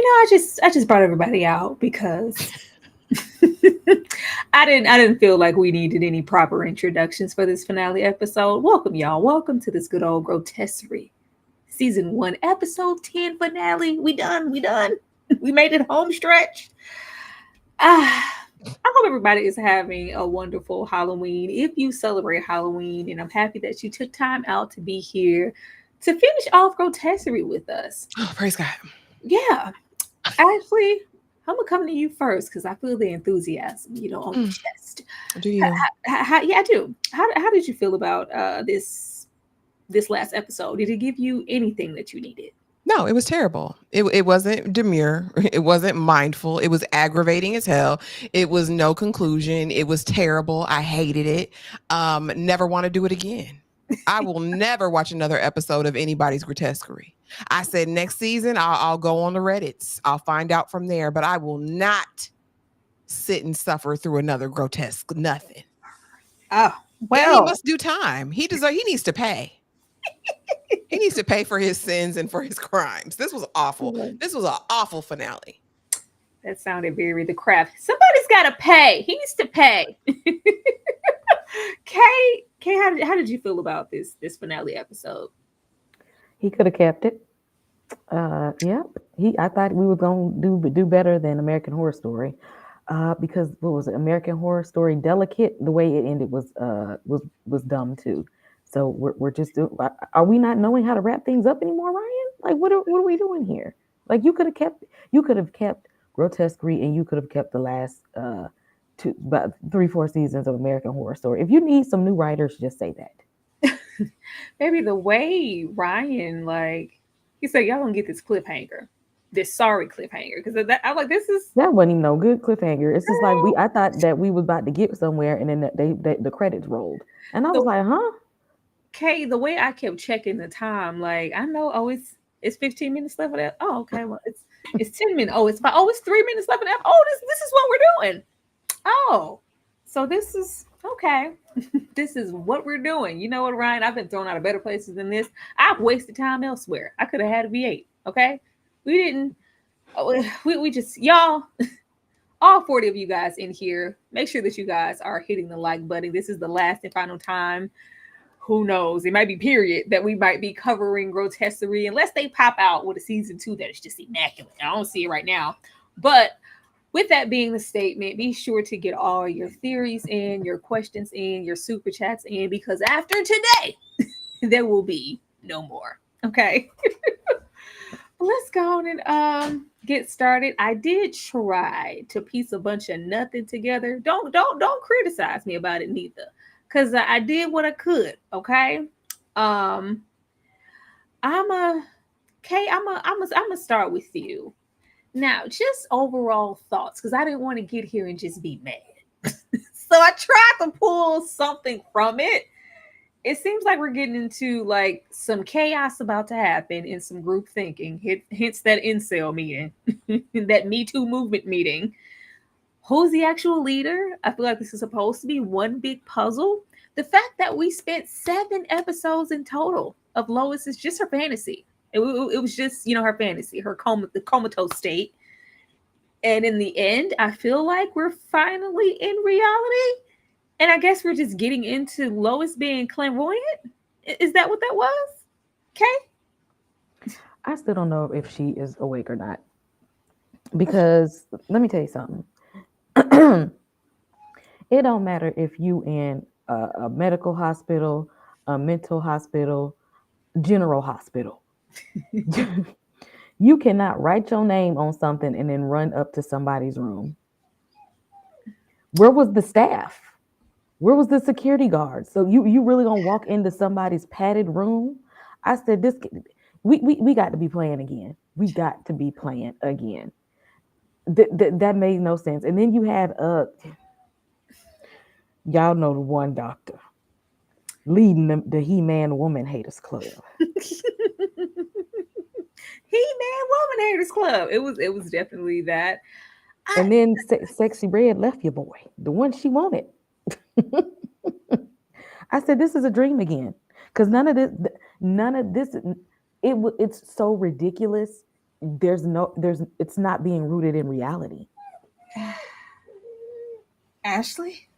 I just brought everybody out because I didn't feel like we needed any proper introductions for this finale episode. Welcome, y'all. Welcome to this good old Grotesquerie season 1, episode 10 finale. We done. We done. We made it home stretch. I hope everybody is having a wonderful Halloween. If you celebrate Halloween, and I'm happy that you took time out to be here to finish off Grotesquerie with us. Oh, praise God. Yeah, Ashley, I'm gonna come to you first because I feel the enthusiasm, on your Mm, chest. do you? Yeah, I do. How did you feel about this last episode? Did it give you anything that you needed? No, it was terrible. It wasn't demure. It wasn't mindful. It was aggravating as hell. It was no conclusion. It was terrible. I hated it. Never want to do it again. I will never watch another episode of anybody's Grotesquerie. I said next season I'll go on the Reddits. I'll find out from there, but I will not sit and suffer through another grotesque nothing. Oh, And he well, must do time. He needs to pay. He needs to pay for his sins and for his crimes. This was awful. This was an awful finale. that sounded very the craft. Somebody's got to pay. He needs to pay. Kay, how did you feel about this finale episode? He could have kept it. Yeah. I thought we were gonna do better than American Horror Story. Because what was it? American Horror Story Delicate, the way it ended was dumb too. So we're just are we not knowing how to wrap things up anymore, Ryan? Like what are we doing here? Like you could have kept Grotesquerie and you could have kept the last about 3-4 seasons of American Horror Story. If you need some new writers, just say that. Maybe the way Ryan, like, he said, y'all gonna get this cliffhanger, this sorry cliffhanger, because I'm like, this is That wasn't even no good cliffhanger. It's just like I thought that we was about to get somewhere, and then the credits rolled, and I was the like, huh? Kay, the way I kept checking the time, like, I know, oh, it's 15 minutes left of that. Oh, okay, well, it's 10 minutes. Oh, it's 5. Oh, it's 3 minutes left of that. Oh, this is what we're doing. Oh, so this is okay. This is what we're doing. You know what, Ryan? I've been thrown out of better places than this. I've wasted time elsewhere. I could have had a V8. Okay, we didn't. We just y'all. All 40 of you guys in here, make sure that you guys are hitting the like button. This is the last and final time. Who knows? It might be period that we might be covering Grotesquerie unless they pop out with a season 2 that is just immaculate. I don't see it right now. But with that being the statement, be sure to get all your theories in, your questions in, your super chats in, because after today, there will be no more. Okay. Let's go on and get started. I did try to piece a bunch of nothing together. Don't criticize me about it neither, because I did what I could. Okay. Um, I'm a Kay. I'm a start with you now. Just overall thoughts, because I didn't want to get here and just be mad. So I tried to pull something from it. It seems like we're getting into like some chaos about to happen in some group thinking. Hence that incel meeting, that Me Too movement meeting. Who's the actual leader? I feel like this is supposed to be one big puzzle. The fact that we spent 7 episodes in total of Lois is just her fantasy. It was just, her fantasy, the comatose state. And in the end, I feel like we're finally in reality. And I guess we're just getting into Lois being clairvoyant. Is that what that was? Okay. I still don't know if she is awake or not. Because let me tell you something. It don't matter if you in a medical hospital, a mental hospital, general hospital. You cannot write your name on something and then run up to somebody's room. Where was the staff? Where was the security guard? So you really gonna walk into somebody's padded room? I said this. We got to be playing again. We got to be playing again. That made no sense. And then you had y'all know the one doctor leading the He-Man Woman Haters Club. He-Man Woman Haters Club. It was definitely that. And then Sexy Red left your boy, the one she wanted. I said, this is a dream again. Because none of this, it's so ridiculous. it's not being rooted in reality. Ashley?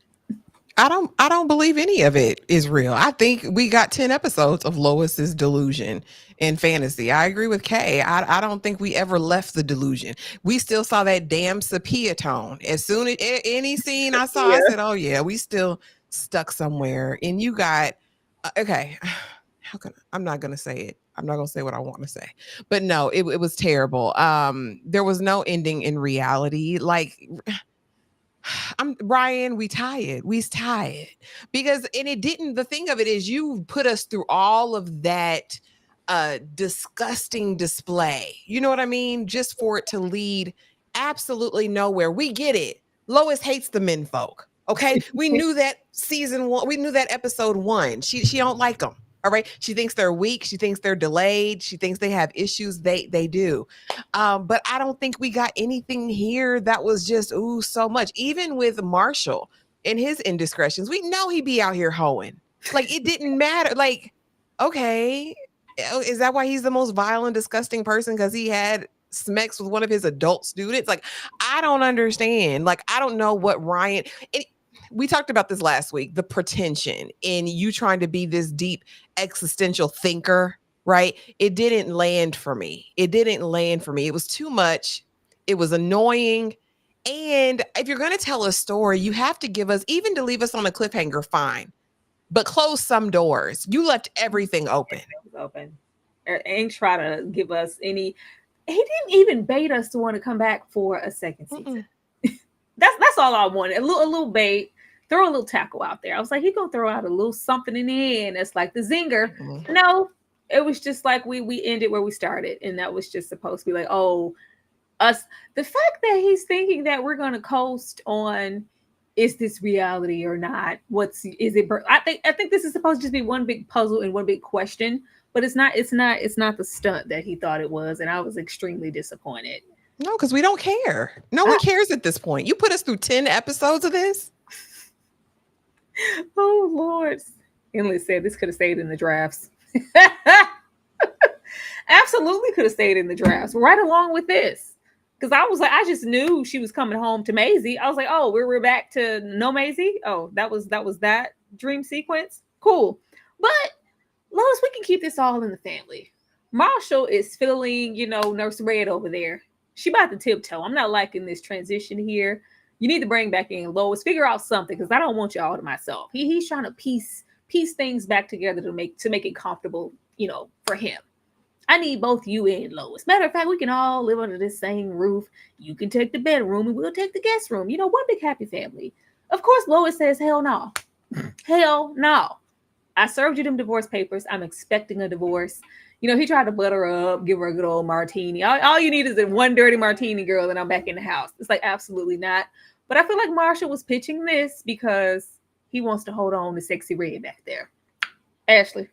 I don't believe any of it is real. I think we got 10 episodes of Lois's delusion and fantasy. I agree with Kay. I don't think we ever left the delusion. We still saw that damn sepia tone. As soon as any scene I saw, I Yeah. said, "Oh yeah, we still stuck somewhere." And you got okay. I'm not gonna say it. I'm not gonna say what I want to say, but no, it was terrible. There was no ending in reality. Like I'm Brian, we tired. We's tired. Because and it didn't the thing of it is you put us through all of that disgusting display. You know what I mean? Just for it to lead absolutely nowhere. We get it. Lois hates the men folk. Okay? We knew that season 1. We knew that episode 1. She don't like them. All right. She thinks they're weak. She thinks they're delayed. She thinks they have issues. They do. But I don't think we got anything here that was just ooh so much. Even with Marshall and his indiscretions, we know he be out here hoeing. Like it didn't matter. Like, okay, is that why he's the most violent, disgusting person? Because he had smecks with one of his adult students? Like, I don't understand. Like, I don't know what Ryan. We talked about this last week. The pretension in you trying to be this deep existential thinker, right? It didn't land for me. It didn't land for me. It was too much. It was annoying. And if you're going to tell a story, you have to give us, even to leave us on a cliffhanger, fine, but close some doors. You left everything open. It was open. Ain't try to give us any. He didn't even bait us to want to come back for a second season. That's all I wanted. A little bait. Throw a little tackle out there. I was like, he gonna throw out a little something in the end. It's like the zinger. No, it was just like we ended where we started, and that was just supposed to be like, oh, us. The fact that he's thinking that we're gonna coast on, is this reality or not? Is it? I think this is supposed to just be one big puzzle and one big question, but it's not. It's not the stunt that he thought it was, and I was extremely disappointed. No, because we don't care. No one cares at this point. You put us through 10 episodes of this. Oh Lord. Endless said this could have stayed in the drafts. Absolutely could have stayed in the drafts right along with this. Because I was like, I just knew she was coming home to Maisie. I was like, oh, we're back to no Maisie. Oh, that was that dream sequence. Cool. But Lois, we can keep this all in the family. Marshall is feeling, Nurse Red over there. She about to tiptoe. I'm not liking this transition here. You need to bring back in Lois. Figure out something because I don't want you all to myself. He's trying to piece things back together to make it comfortable, for him. I need both you and Lois. Matter of fact, we can all live under this same roof. You can take the bedroom and we'll take the guest room. One big happy family. Of course, Lois says, hell no. Hell no. I served you them divorce papers. I'm expecting a divorce. He tried to butter her up, give her a good old martini. All you need is one dirty martini, girl, and I'm back in the house. It's like, absolutely not. But I feel like Marshall was pitching this because he wants to hold on to Sexy Red back there. Ashley.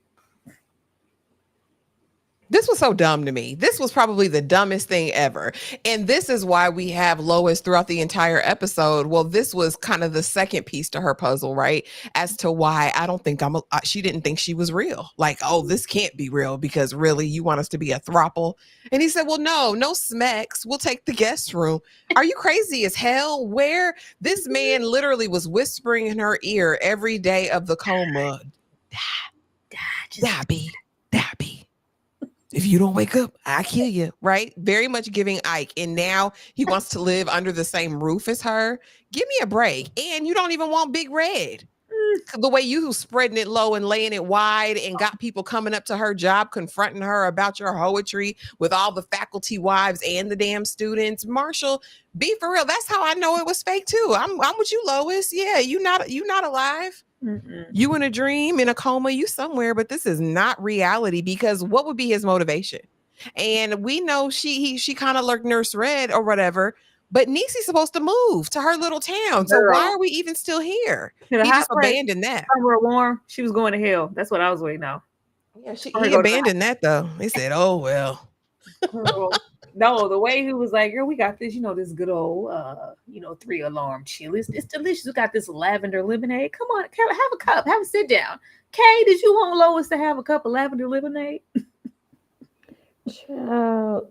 This was so dumb to me. This was probably the dumbest thing ever. And this is why we have Lois throughout the entire episode. Well, this was kind of the second piece to her puzzle, right? As to why I don't think she didn't think she was real. Like, oh, this can't be real because really you want us to be a throuple. And he said, well, no smacks. We'll take the guest room. Are you crazy as hell? Where this man literally was whispering in her ear every day of the coma. Dabby. If you don't wake up, I kill you, right? Very much giving Ike. And now he wants to live under the same roof as her. Give me a break. And you don't even want Big Red. The way you spreading it low and laying it wide and got people coming up to her job, confronting her about your poetry with all the faculty wives and the damn students. Marshall, be for real. That's how I know it was fake too. I'm with you, Lois. Yeah, you not alive. Mm-mm. You in a dream, in a coma, you somewhere, but this is not reality because what would be his motivation? And we know she kind of lurked Nurse Red or whatever, but Niecy's supposed to move to her little town. So why are we even still here? He just abandoned that. Warm. She was going to hell. That's what I was waiting on. Yeah, he abandoned that though. He said, oh, well. No, the way he was like, girl, we got this, this good old, 3-alarm chill. It's delicious. We got this lavender lemonade. Come on, have a cup. Have a sit down. Kay, did you want Lois to have a cup of lavender lemonade? Child,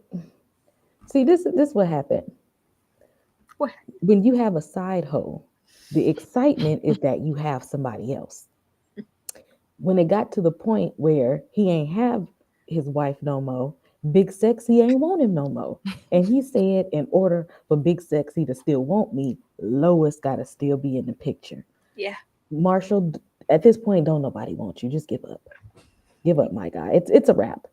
See, this what happened. What? When you have a side hoe, the excitement is that you have somebody else. When it got to the point where he ain't have his wife no more, Big Sexy ain't want him no more. And he said, in order for Big Sexy to still want me, Lois got to still be in the picture. Yeah. Marshall, at this point, don't nobody want you. Just give up. Give up, my guy. It's a wrap.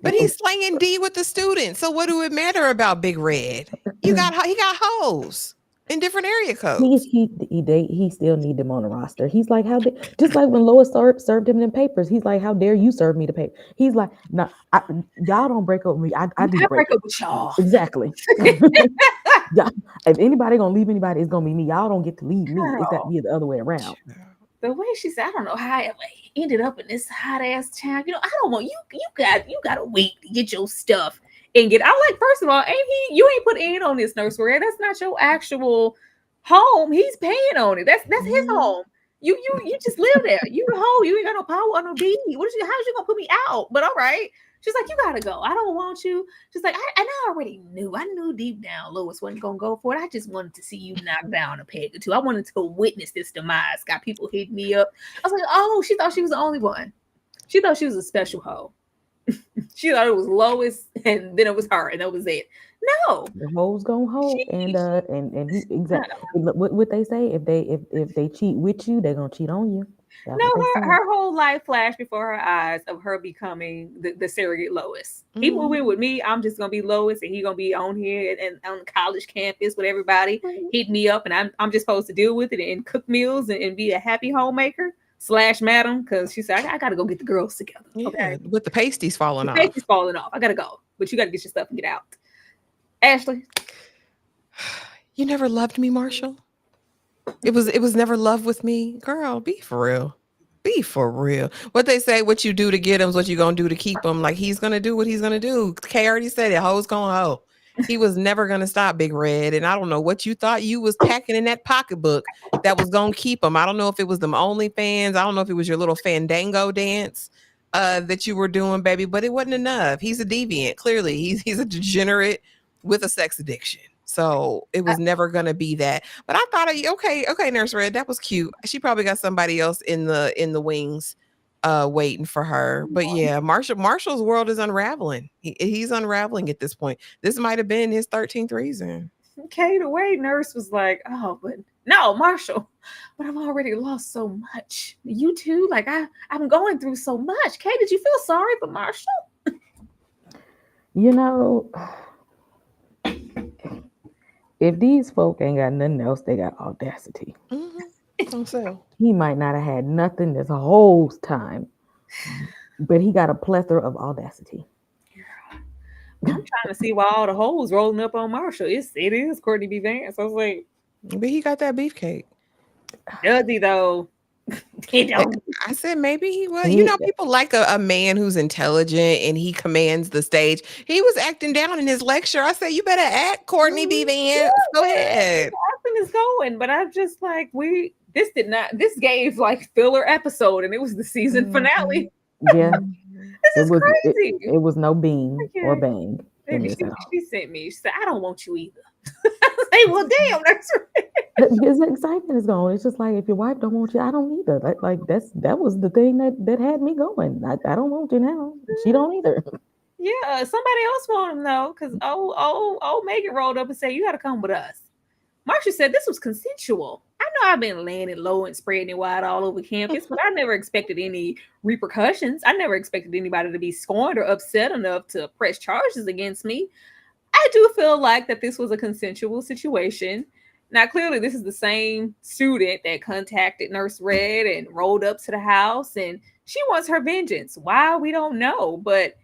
But And he's slanging D with the students. So what do it matter about Big Red? He got hoes in different area codes. he still need them on the roster. He's like, just like when Lois served him them papers. He's like, how dare you serve me the paper? He's like, no, y'all don't break up with me. I do I the break break up with y'all. exactly. Yeah, if anybody gonna leave anybody, it's gonna be me. Y'all don't get to leave me. It's got to Girl, be the other way around. the way she said, I don't know how I ended up in this hot ass town. You know, I don't want you. You gotta wait to get your stuff and get. I like, first of all, ain't he? You ain't put in on this nursery. That's not your actual home. He's paying on it. That's his home. You just live there. You the hoe. You ain't got no power or no deed. How's you gonna put me out? But all right. She's like, you gotta go. I don't want you. She's like, I already knew. I knew deep down Lois wasn't gonna go for it. I just wanted to see you knock down a peg or two. I wanted to witness this demise. Got people hitting me up. I was like, oh, she thought she was the only one. She thought she was a special hoe. She thought it was Lois, and then it was her, and that was it. No, The hoes gonna hoe, and he exactly what they say. If they cheat with you, they're gonna cheat on you. That's no, what they say. her whole life flashed before her eyes of her becoming the surrogate Lois. He moving with me. I'm just gonna be Lois, and he gonna be on here and on college campus with everybody. Hit me up, and I'm just supposed to deal with it and cook meals and be a happy homemaker / madam, because she said I gotta go get the girls together. Okay, Yeah, with the pasties falling the off. face is falling off. I gotta go, but you gotta get your stuff and get out. Ashley, You never loved me, Marshall. It was never love with me, girl. Be for real. Be for real. What they say, what you do to get him is what you gonna do to keep him. Like he's gonna do what he's gonna do. Kay already said it. Hoes gonna hoe. He was never gonna stop Big Red, and I don't know what you thought you was packing in that pocketbook that was gonna keep him. I don't know if it was them OnlyFans. I don't know if it was your little fandango dance that you were doing, baby, but it wasn't enough. He's a deviant. Clearly, he's a degenerate with a sex addiction. So it was never gonna be that. But I thought, okay, Nurse Red, that was cute. She probably got somebody else in the wings, waiting for her. But yeah, Marshall's world is unraveling. He's unraveling at this point. This might have been his 13th reason. okay, the way Nurse was like, oh, but no, Marshall, but I've already lost so much. You too? Like I'm going through so much. Kay, did you feel sorry for Marshall? You know, if these folk ain't got nothing else, they got audacity. So He might not have had nothing this whole time, but he got a plethora of audacity. I'm trying to see why all the hoes rolling up on Marshall. It is Courtney B. Vance. I was like, but he got that beefcake. does he though? He don't. I said maybe he was. You He, know, people like a man who's intelligent and he commands the stage. He was acting down in his lecture. I said, you better act, Courtney B. Vance. Go ahead. Nothing is going, but I'm just like, this gave like filler episode, and it was the season finale. yeah, This is crazy. it was no beam or Okay. bang in Baby, this at all. she sent me. She said, I don't want you either. I say, well, damn, that's right. His excitement is gone. It's just like if your wife don't want you, I don't either. That was the thing that had me going. I don't want you now. She don't either. Yeah, somebody else want him though, because old Megan rolled up and said, you got to come with us. Marcia said this was consensual. I know I've been laying it low and spreading it wide all over campus, but I never expected any repercussions. I never expected anybody to be scorned or upset enough to press charges against me. I do feel like that this was a consensual situation. Now, clearly, this is the same student that contacted Nurse Red and rolled up to the house, and she wants her vengeance. Why? We don't know, but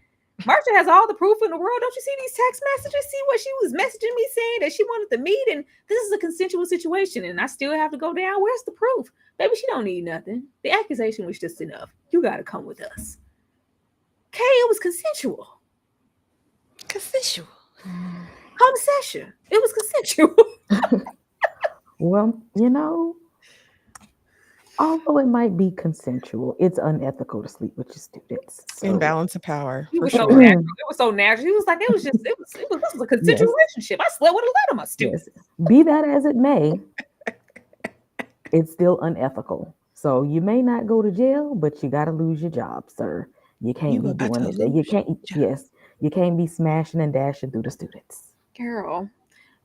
Marcia has all the proof in the world. Don't you see these text messages? See what she was messaging me saying that she wanted to meet, and this is a consensual situation, and I still have to go down. Where's the proof? Baby, she don't need nothing. The accusation was just enough. You got to come with us. Kay, it was consensual. Consensual. Home session. It was consensual. Well, Although it might be consensual, it's unethical to sleep with your students. So Imbalance of power He for was so sure. natural. It was so natural. He was like, it was just, this was a consensual yes, relationship. I slept with a lot of my students. yes. Be that as it may, it's still unethical. So you may not go to jail, but you got to lose your job, sir. You can't You be about doing to it. You lose can't. your job. Yes, you can't be smashing and dashing through the students. Girl.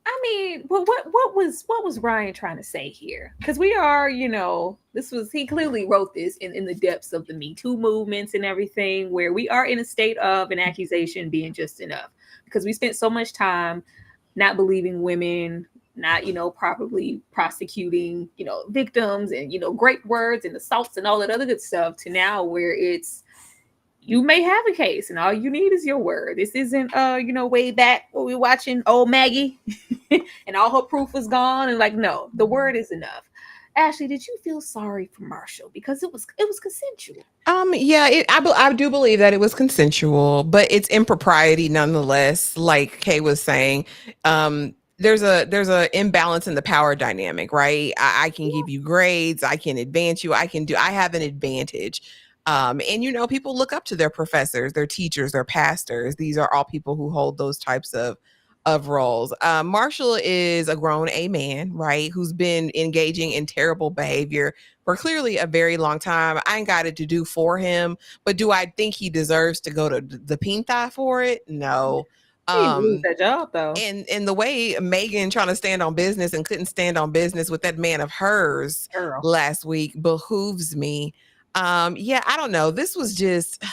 I mean, what was Ryan trying to say here? Because we are, he clearly wrote this in the depths of the Me Too movements and everything, where we are in a state of an accusation being just enough. Because we spent so much time not believing women, not, properly prosecuting, victims and, great words and assaults and all that other good stuff, to now where it's, you may have a case and all you need is your word. This isn't way back when we were watching old Maggie and all her proof was gone, and like, no, the word is enough. Ashley, did you feel sorry for Marshall because it was consensual? Yeah, I do believe that it was consensual, but it's impropriety nonetheless. Like Kay was saying, there's a imbalance in the power dynamic, right? I can give you grades, I can advance you, I have an advantage. And people look up to their professors, their teachers, their pastors. These are all people who hold those types of roles. Marshall is a grown A man, right, who's been engaging in terrible behavior for clearly a very long time. I ain't got it to do for him, but do I think he deserves to go to the pinta for it? No. He didn't lose Um, that job though. and the way Megan trying to stand on business and couldn't stand on business with that man of hers Girl. last week behooves me. Yeah, I don't know. This was just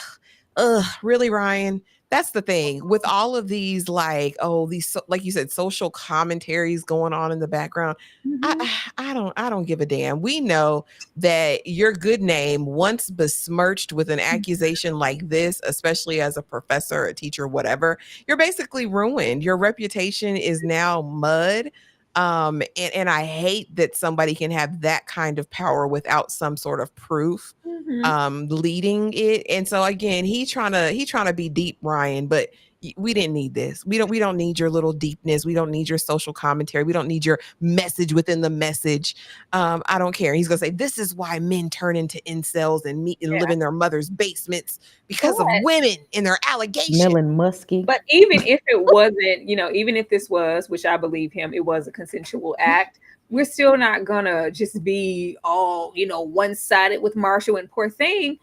really, Ryan. That's the thing with all of these, like, like you said, social commentaries going on in the background. I, Mhm. I don't give a damn. We know that your good name, once besmirched with an accusation like this, especially as a professor, a teacher, whatever, you're basically ruined. Your reputation is now mud. And I hate that somebody can have that kind of power without some sort of proof Mhm. leading it. And so again, he trying to be deep, Ryan, but we didn't need this. We don't need your little deepness. We don't need your social commentary. We don't need your message within the message. I don't care. He's gonna say this is why men turn into incels and meet and live Yeah. in their mother's basements because of But women and their allegations. Smelling musky. But even if it wasn't, even if this was, which I believe him, it was a consensual act, we're still not gonna just be all, one sided with Marshall. And poor thing,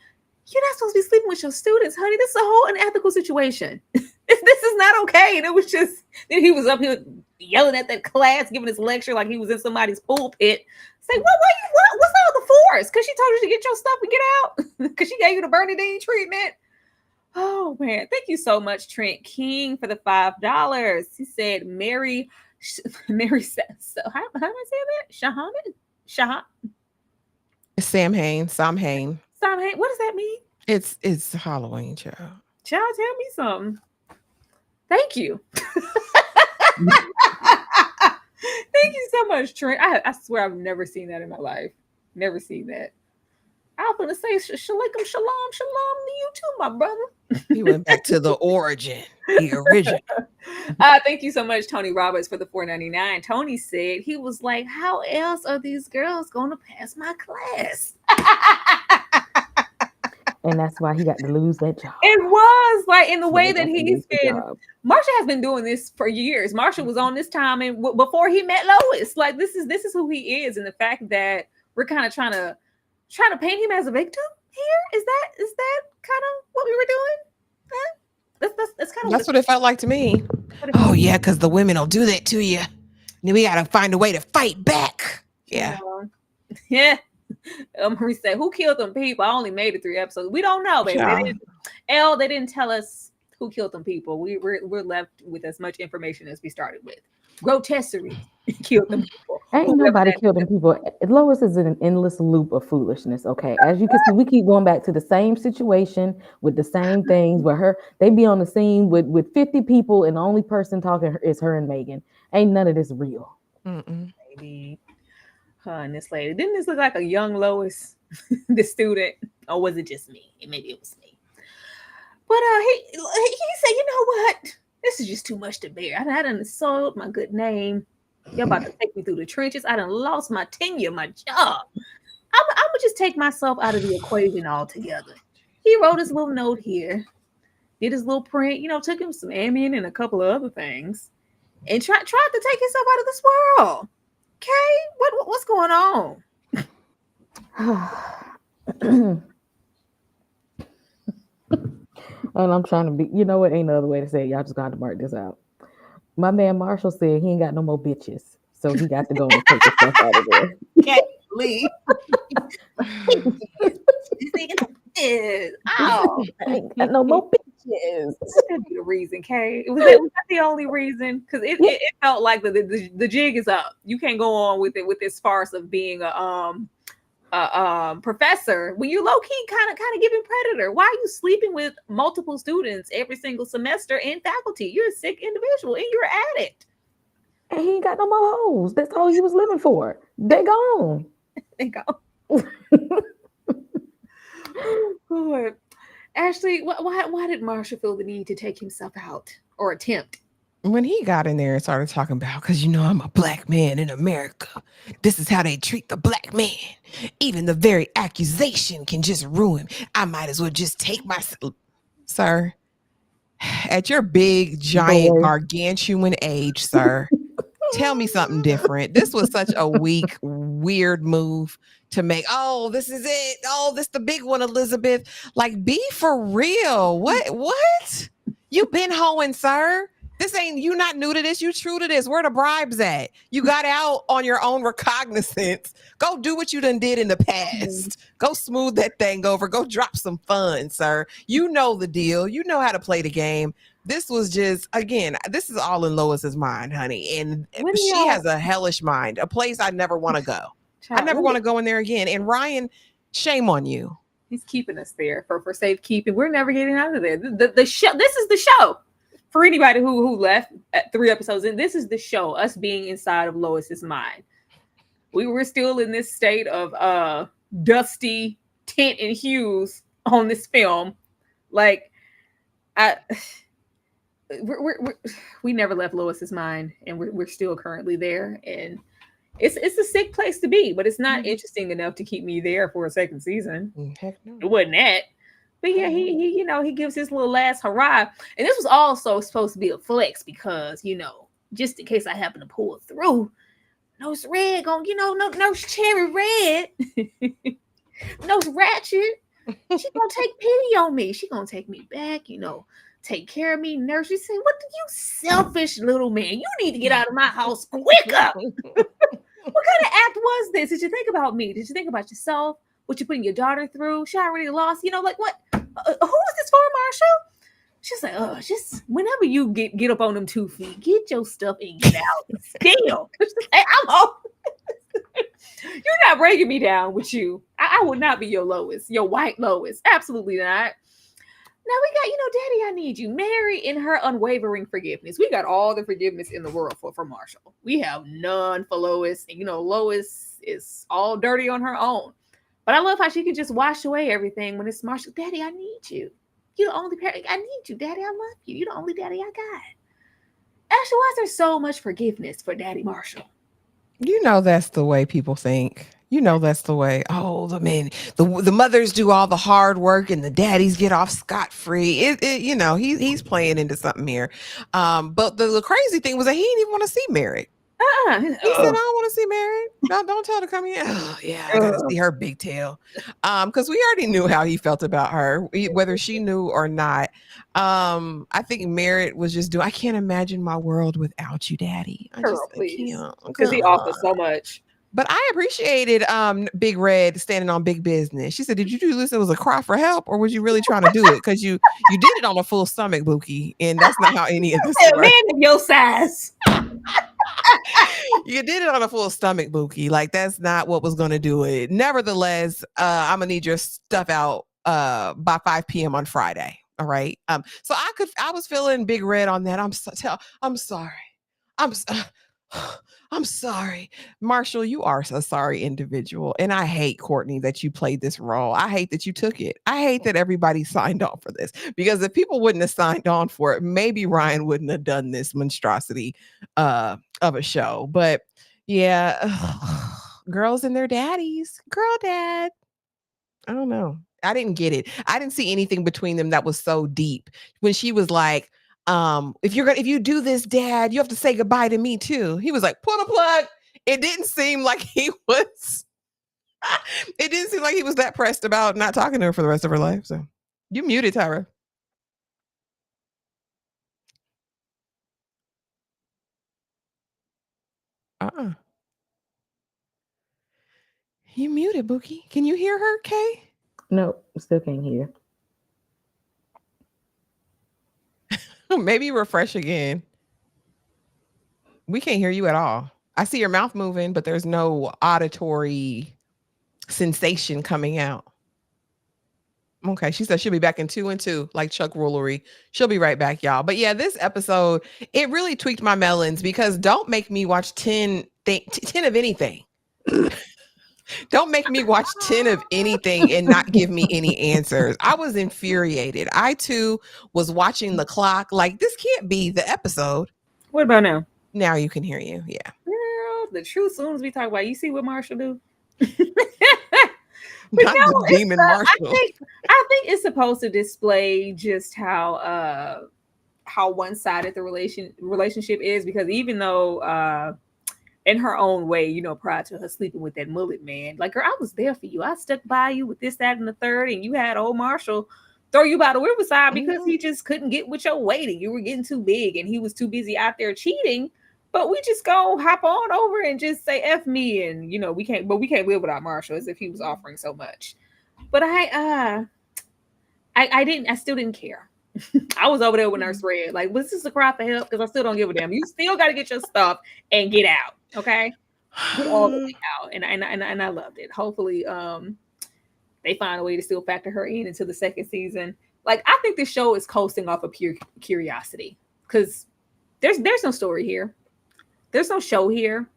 you're not supposed to be sleeping with your students, honey. This is a whole unethical situation. This is not okay. And it was just, then he was up here yelling at that class, giving his lecture like he was in somebody's pulpit. Say, what's up with the force? Because she told you to get your stuff and get out. Because she gave you the Bernadine treatment. Oh man, thank you so much, Trent King, for the $5. He said, Mary says, so how am I saying that? Shahan? Sam Hain. What does that mean? It's Halloween, child. Child, tell me something. Thank you. Thank you so much, Trent. I swear I've never seen that in my life. Never seen that. I was going to say, shalaikum shalom, shalom to you too, my brother. He went back to the origin, the original. Thank you so much, Tony Roberts, for the $4.99. Tony said he was like, how else are these girls going to pass my class? And that's why he got to lose that job. It was like in the way He that got to he's lose the been. job. Marshall has been doing this for years. Marshall was on this time and before he met Lois. Like this is who he is, and the fact that we're kind of trying to paint him as a victim here, is that kind of what we were doing? That's kind of That's what it felt like to me. Oh yeah, because the women will do that to you. Then we gotta find a way to fight back. Yeah. Yeah. Marie said, who killed them people? I only made it 3 episodes. We don't know, baby. They didn't tell us who killed them people. We're left with as much information as we started with. Grotesquerie killed them people. Ain't nobody killed them people. Lois is in an endless loop of foolishness. Okay, as you can see, we keep going back to the same situation with the same things. Where they be on the scene with 50 people, and the only person talking is her and Megan. Ain't none of this real. Maybe her and this lady. Didn't this look like a young Lois, the student, or was it just me? Maybe it was me. But he said, you know what? This is just too much to bear. I done soiled my good name. Y'all about to take me through the trenches. I done lost my tenure, my job. I'm gonna just take myself out of the equation altogether. He wrote his little note here, did his little print, took him some Ambien and a couple of other things, and tried to take himself out of this world. Okay, what's going on? And I'm trying to be, you know what? Ain't no other way to say it. Y'all just got to mark this out. My man Marshall said he ain't got no more bitches, so he got to go and take himself out of there. Okay, leave. Oh, I ain't got no more bitches. that could be the reason, Kay. Was that the only reason? Because it felt like the jig is up. You can't go on with it with this farce of being a professor when you low key kind of giving predator. Why are you sleeping with multiple students every single semester in faculty? You're a sick individual and you're an addict. And he ain't got no more hoes. That's all he was living for. They gone. They go. Lord. Ashley, why did Marshall feel the need to take himself out or attempt? When he got in there and started talking about, because I'm a black man in America. This is how they treat the black man. Even the very accusation can just ruin. I might as well just take my... Sir, at your big, giant, gargantuan age, sir, tell me something different. This was such a weak, weird move to make. Oh, this is it. Oh, this the big one, Elizabeth. Like, be for real. What? You been hoeing, sir. This ain't, you not new to this. You true to this. Where the bribes at? You got out on your own recognizance. Go do what you done did in the past. Go smooth that thing over. Go drop some fun, sir. You know the deal. You know how to play the game. This was just, again, this is all in Lois's mind, honey. And she has a hellish mind, a place I never want to go. I never want to go in there again. And Ryan, shame on you. He's keeping us there for safekeeping. We're never getting out of there. The show. This is the show. For anybody who left at 3 episodes in, this is the show, us being inside of Lois's mind. We were still in this state of dusty tint and hues on this film. Like, we never left Lois's mind, and we're still currently there. And it's a sick place to be, but it's not interesting enough to keep me there for a second season. Heck no. It wasn't that. But yeah, he gives his little last hurrah. And this was also supposed to be a flex because, just in case I happen to pull through, Nose Red Nose Cherry Red, Nose Ratchet, she gonna take pity on me. She gonna take me back, take care of me, nurse. She said, "What do you selfish little man? You need to get out of my house quicker." What kind of act was this? Did you think about me? Did you think about yourself? What you putting your daughter through? She already lost. Like what? Who was this for, Marshall? She's like, oh, just whenever you get up on them 2 feet, get your stuff and get out. Still, I'm all. You're not breaking me down with you. I will not be your Lois, your white Lois. Absolutely not. Now we got, Daddy, I need you. Mary in her unwavering forgiveness. We got all the forgiveness in the world for Marshall. We have none for Lois. And, Lois is all dirty on her own. But I love how she can just wash away everything when it's Marshall. Daddy, I need you. You're the only parent. I need you, Daddy. I love you. You're the only daddy I got. Ashley, why is there so much forgiveness for Daddy Marshall? That's the way people think. That's the way. Oh, the men, the mothers do all the hard work and the daddies get off scot-free. He's playing into something here. But the crazy thing was that he didn't even want to see Merritt. He said, "I don't want to see Merritt. Don't tell her to come in." Oh, yeah, I gotta see her big tail. Because we already knew how he felt about her, whether she knew or not. I think Merritt was just doing. I can't imagine my world without you, Daddy. Please, because he offers so much. But I appreciated Big Red standing on big business. She said, "Did you do this? It was a cry for help, or was you really trying to do it? Because you did it on a full stomach, Bookie, and that's not how any of this works. Man of your size." You did it on a full stomach, Bookie. Like, that's not what was going to do it. Nevertheless, I'm going to need your stuff out by 5 p.m. on Friday. All right. So I was feeling Big Red on that. I'm sorry. I'm sorry. Marshall, you are a sorry individual. And I hate, Courtney, that you played this role. I hate that you took it. I hate that everybody signed on for this, because if people wouldn't have signed on for it, maybe Ryan wouldn't have done this monstrosity of a show. But yeah, girls and their daddies. Girl dad. I don't know. I didn't get it. I didn't see anything between them that was so deep. When she was like, if you do this, dad, you have to say goodbye to me too. He was like, pull the plug. It didn't seem like he was it didn't seem like he was that pressed about not talking to her for the rest of her life. So you muted, Tyra. Uh-uh. You muted, Bookie. Can you hear her, Kay? No, still can't hear. Maybe refresh again. We can't hear you at all. I see your mouth moving, but there's no auditory sensation coming out. Okay, she said she'll be back in 2 and 2, like Chuck Woolery. She'll be right back, y'all. But yeah, this episode, it really tweaked my melons because don't make me watch 10 of anything. Don't make me watch 10 of anything and not give me any answers. I was infuriated. I too was watching the clock like this can't be the episode. What about now? Now you can hear you. Yeah. Girl, the truth soon as we talk about, you see what Marshall do? Not the demon Marshall. I think it's supposed to display just how one-sided the relationship is, because even though in her own way, you know, prior to her sleeping with that mullet man, like, girl, I was there for you. I stuck by you with this, that, and the third, and you had old Marshall throw you by the riverside because he just couldn't get with your weight and you were getting too big and he was too busy out there cheating. But we just go hop on over and just say F me, and you know, we can't live without Marshall, as if he was offering so much. But I still didn't care. I was over there with Nurse Red, like, was this a cry for help? Because I still don't give a damn. You still got to get your stuff and get out, okay? Get all the way out, and I loved it. Hopefully, they find a way to still factor her in into the second season. Like, I think this show is coasting off of pure curiosity, because there's no story here. There's no show here.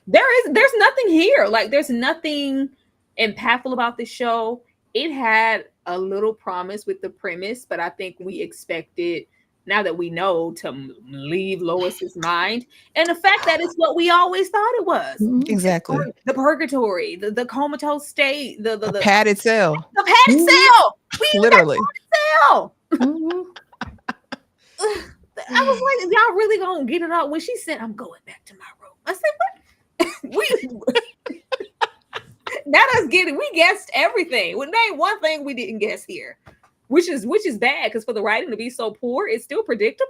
There's nothing here. Like, there's nothing impactful about this show. It had a little promise with the premise, but I think we expected, now that we know, to leave Lois's mind. And the fact that it's what we always thought it was. Exactly. The purgatory, the comatose state, the padded cell. The padded cell. We literally. Cell. I was like, y'all really gonna get it out? When she said, I'm going back to my room, I said, what? We guessed everything. Well, name one thing we didn't guess here, which is bad, because for the writing to be so poor, it's still predictable.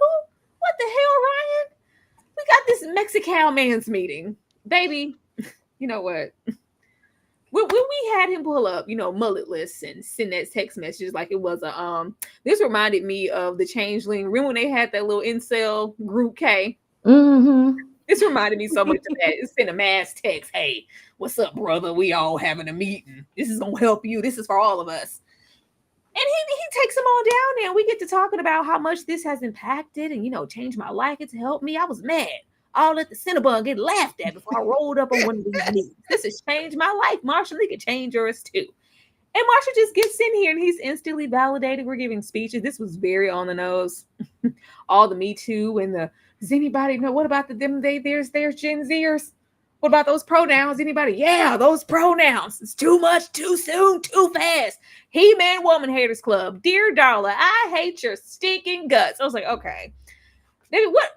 What the hell, Ryan? We got this Mexican man's meeting, baby. You know what? When we had him pull up, you know, mulletless and send that text messages like it was a this reminded me of the Changeling. Remember when they had that little incel group K? Mm-hmm. This reminded me so much of that. It's in a mass text. Hey, what's up, brother? We all having a meeting. This is gonna help you. This is for all of us. And he takes them all down there, and we get to talking about how much this has impacted and, you know, changed my life. It's helped me. I was mad. I'll let the Cinnabon get laughed at before I rolled up on one of these meetings. This has changed my life. Marshall, he could change yours too. And Marshall just gets in here and he's instantly validated. We're giving speeches. This was very on the nose. All the Me Too and the, does anybody know, what about them, there's Gen Zers? What about those pronouns? Anybody? Yeah, those pronouns. It's too much, too soon, too fast. He-Man Woman Haters Club. Dear Darla, I hate your stinking guts. I was like, okay. What?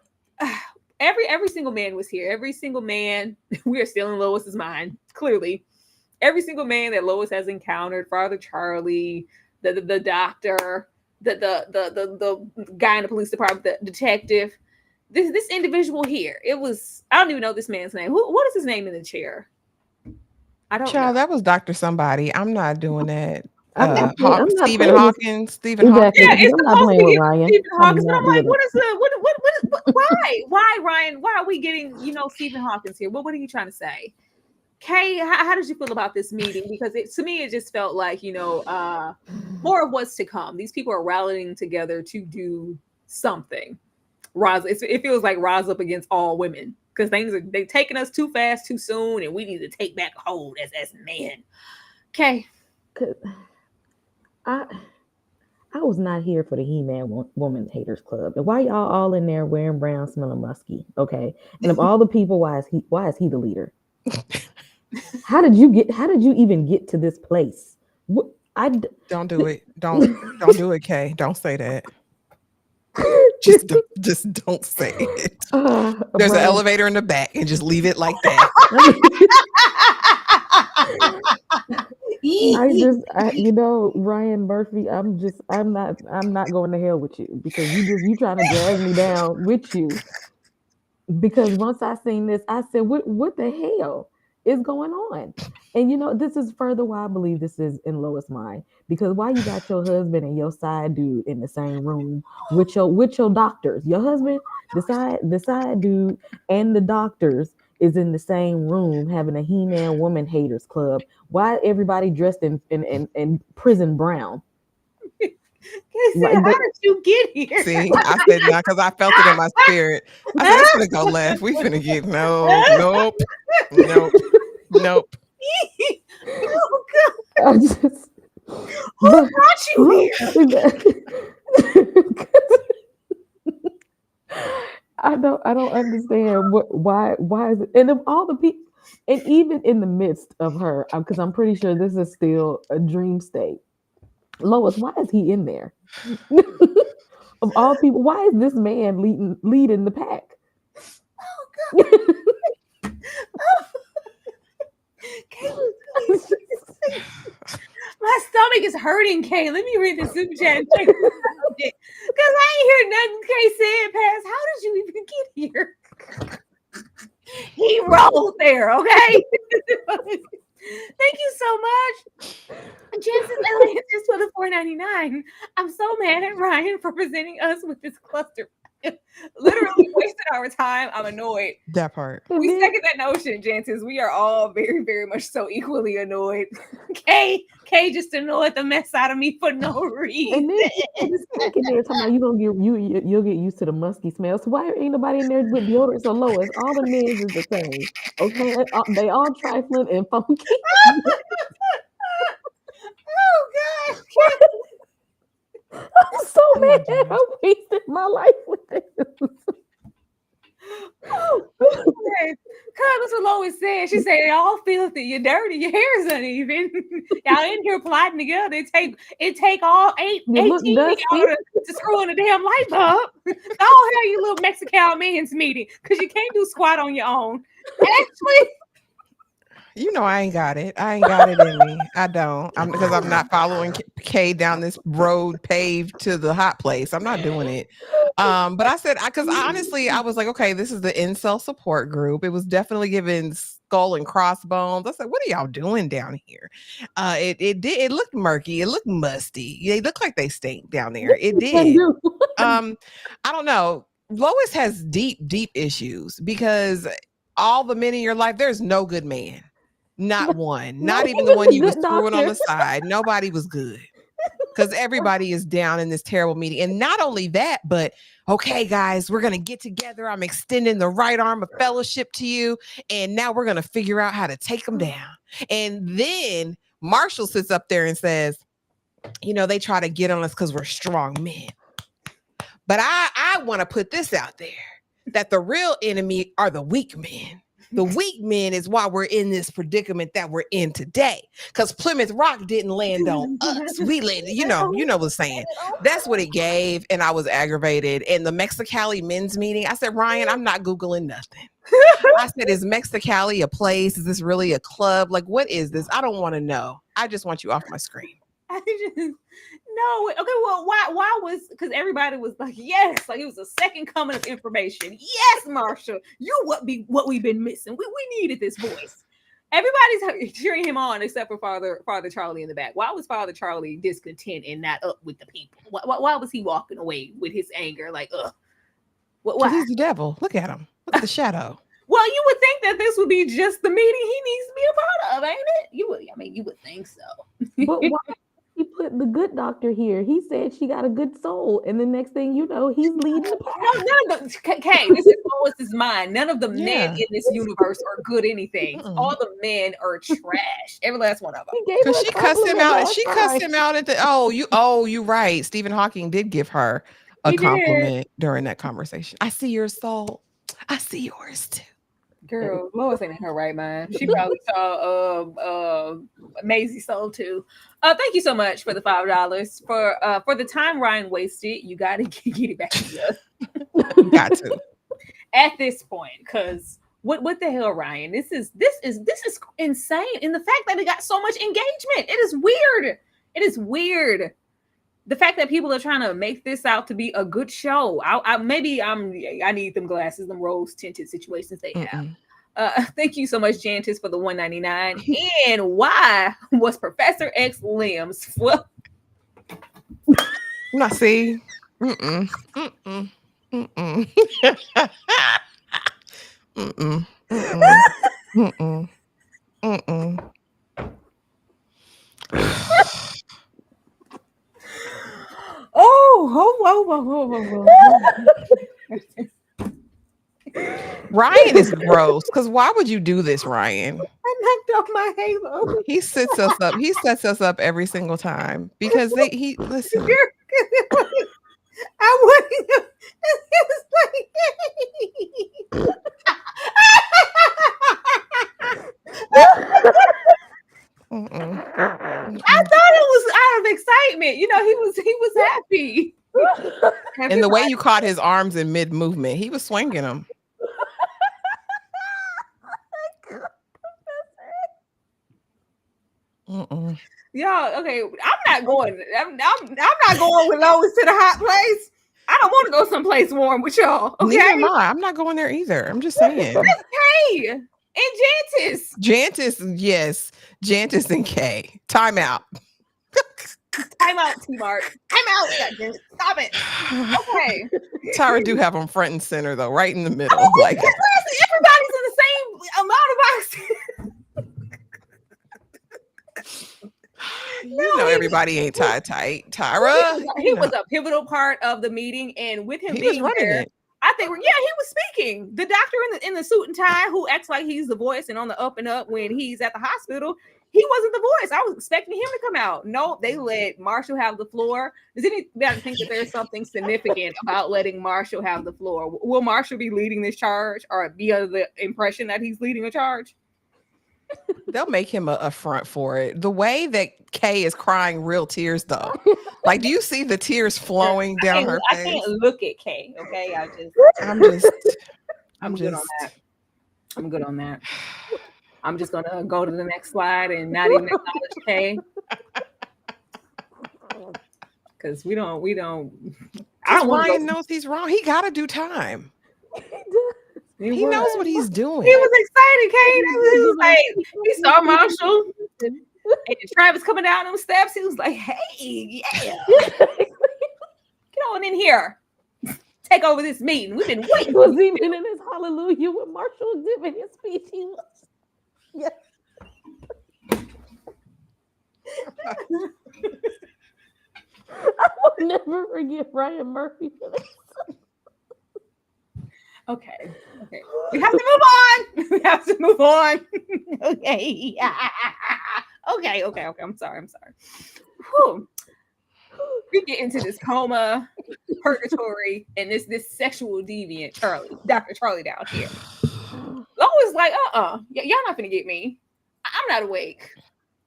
Every single man was here. Every single man, we are still in Lois's mind, clearly. Every single man that Lois has encountered, Father Charlie, the doctor, the guy in the police department, the detective, this individual here. It was, I don't even know this man's name. What is his name in the chair? I don't know. That was Dr. Somebody. I'm not doing that. Stephen Hawkins. Yeah, it's I'm not playing with Ryan. Stephen Hawkins. But I'm like, why, Ryan? Why are we getting, you know, Stephen Hawkins here? What are you trying to say? Kay, how did you feel about this meeting? Because to me, it just felt like, you know, more of what's to come. These people are rallying together to do something. It feels like rise up against all women, because they're taking us too fast, too soon, and we need to take back hold as men. Okay. I was not here for the He-Man Woman Haters Club. And why y'all all in there wearing brown, smelling musky? Okay. And of all the people, why is he the leader? How did you even get to this place? What I d- Don't do it. Don't do it, Kay. Don't say that. Just don't say it. There's an Brian, elevator in the back and just leave it like that. Ryan Murphy, I'm not going to hell with you because you trying to drag me down with you. Because once I seen this, I said, what the hell is going on? And this is further why I believe this is in Lois' mind. Because why you got your husband and your side dude in the same room with your doctors? Your husband, the side dude, and the doctors is in the same room having a He-Man woman haters club. Why everybody dressed in prison brown? He said, Like how did you get here? See, I said no because I felt it in my spirit. I said it's gonna go left. We finna get nope, nope. Oh, God. I just, Who but brought you here? I don't understand why is it, and of all the people, and even in the midst of her, because I'm pretty sure this is still a dream state. Lois, why is he in there? Of all people, why is this man leading the pack? Oh, God. Kay, my stomach is hurting, Kay. Let me read the super chat because I ain't hear nothing Kay said past. How did you even get here? He rolled there, okay? Thank you so much. Jensen's Elliott just for the $4.99. I'm so mad at Ryan for presenting us with this cluster. Literally wasted our time. I'm annoyed. That part. And We then, second that notion, Jancis. We are all very, very much so equally annoyed. Kay just annoyed the mess out of me for no reason. and then this second there talking about you'll get used to the musky smell. So why ain't nobody in there with deodorant so Lois? All the men's is the same. Okay, they all trifling and funky. Oh God. I'm so Oh, my mad. goodness. I wasted my life with this. Oh, okay. Cause that's what Lois said. She said, "Y'all filthy, you're dirty, your hair is uneven. Y'all in here plotting together. It take all You look 18 of y'all dusty. to screw on the damn light bulb. Go have your little Mexican men's meeting because you can't do squat on your own. Actually, You know I ain't got it. I ain't got it in me. I don't. Because I'm not following Kay down this road paved to the hot place. I'm not doing it. But I said because honestly, I was like, okay, this is the incel support group. It was definitely giving skull and crossbones. I said, what are y'all doing down here? It looked murky. It looked musty. They look like they stink down there. It did. I don't know. Lois has deep issues because all the men in your life, there's no good man. Not one. Not even the one you was Good screwing on doctor. the side. Nobody was good. Because everybody is down in this terrible meeting. And not only that, but okay, guys, we're going to get together. I'm extending the right arm of fellowship to you. And now we're going to figure out how to take them down. And then Marshall sits up there and says, they try to get on us because we're strong men. But I want to put this out there that the real enemy are the weak men. The weak men is why we're in this predicament that we're in today. Because Plymouth Rock didn't land on us. We landed, you know what I'm saying. That's what it gave. And I was aggravated. And the Mexicali men's meeting, I said, Ryan, I'm not Googling nothing. I said, is Mexicali a place? Is this really a club? Like, what is this? I don't want to know. I just want you off my screen. I just no. Okay, well, why was because everybody was like, yes, like it was a second coming of information. Yes, Marshall, you what we've been missing. We needed this voice. Everybody's cheering him on except for Father Charlie in the back. Why was Father Charlie discontent and not up with the people? Why was he walking away with his anger? Like, Because he's the devil. Look at him. Look at the shadow. Well, you would think that this would be just the meeting he needs to be a part of, ain't it? You would think so. But why he put the good doctor here? He said she got a good soul, and the next thing you know, he's leading the pack. No, none of the Kay, this is Lois's mind. None of the men in this universe are good anything. All the men are trash. Every last one of them. Because she cussed him out. She cussed him out at the you right. Stephen Hawking did give her a compliment during that conversation. I see your soul. I see yours too. Girl, Lois ain't in her right mind. She probably saw Maisie Soul too. Thank you so much for the $5 for the time Ryan wasted. You gotta get it back to us. Got to. At this point, because what the hell, Ryan? This is insane. And the fact that it got so much engagement, it is weird. It is weird. The fact that people are trying to make this out to be a good show. I need them glasses, them rose tinted situations they have. Thank you so much, Jantis, for the $1.99. And why was Professor X limbs? Well, not see. Mm-mm. Mm-mm. Mm-mm. Mm-mm. Mm-mm. Mm-mm. Oh. Ryan is gross. Because why would you do this, Ryan? I knocked off my halo. He sets us up. He sets us up every single time because listen. I wouldn't. I thought it was out of excitement. You know, he was happy. And the way you caught his arms in mid movement, he was swinging them. Y'all, okay. I'm not going with Lois to the hot place. I don't want to go someplace warm with y'all. Okay, neither am I. I'm not going there either. I'm just saying. That's Kay and Jantis. Jantis, yes. Jantis and Kay. Time out. Time out, T-Mart. Time out. Stop it. Okay. Tyra do have them front and center though, right in the middle. Like everybody's in the same amount of oxygen. You know everybody ain't tied tight. Tyra. He was a pivotal part of the meeting, and with him being there, it. I think he was speaking. The doctor in the suit and tie who acts like he's the voice and on the up and up when he's at the hospital, he wasn't the voice. I was expecting him to come out. No, they let Marshall have the floor. Does anybody think that there's something significant about letting Marshall have the floor? Will Marshall be leading this charge or be under the impression that he's leading a charge? They'll make him a front for it. The way that Kay is crying real tears, though. Like, do you see the tears flowing down her face? I can't look at Kay. Okay, I'm good on that. I'm good on that. I'm just gonna go to the next slide and not even acknowledge Kay. Because we don't. I don't want. Ryan knows he's wrong. He got to do time. He knows what he's doing. He was excited, Kate. He was like, he saw Marshall and Travis coming down them steps. He was like, "Hey, yeah, get on in here, take over this meeting. We've been waiting." He was even in his hallelujah when Marshall was giving his speech. He was, yes. I will never forget Ryan Murphy for this. Okay. We have to move on. Okay. Okay. I'm sorry. Whew. We get into this coma, purgatory, and this sexual deviant Dr. Charlie down here. Lois like, y'all not gonna get me. I'm not awake.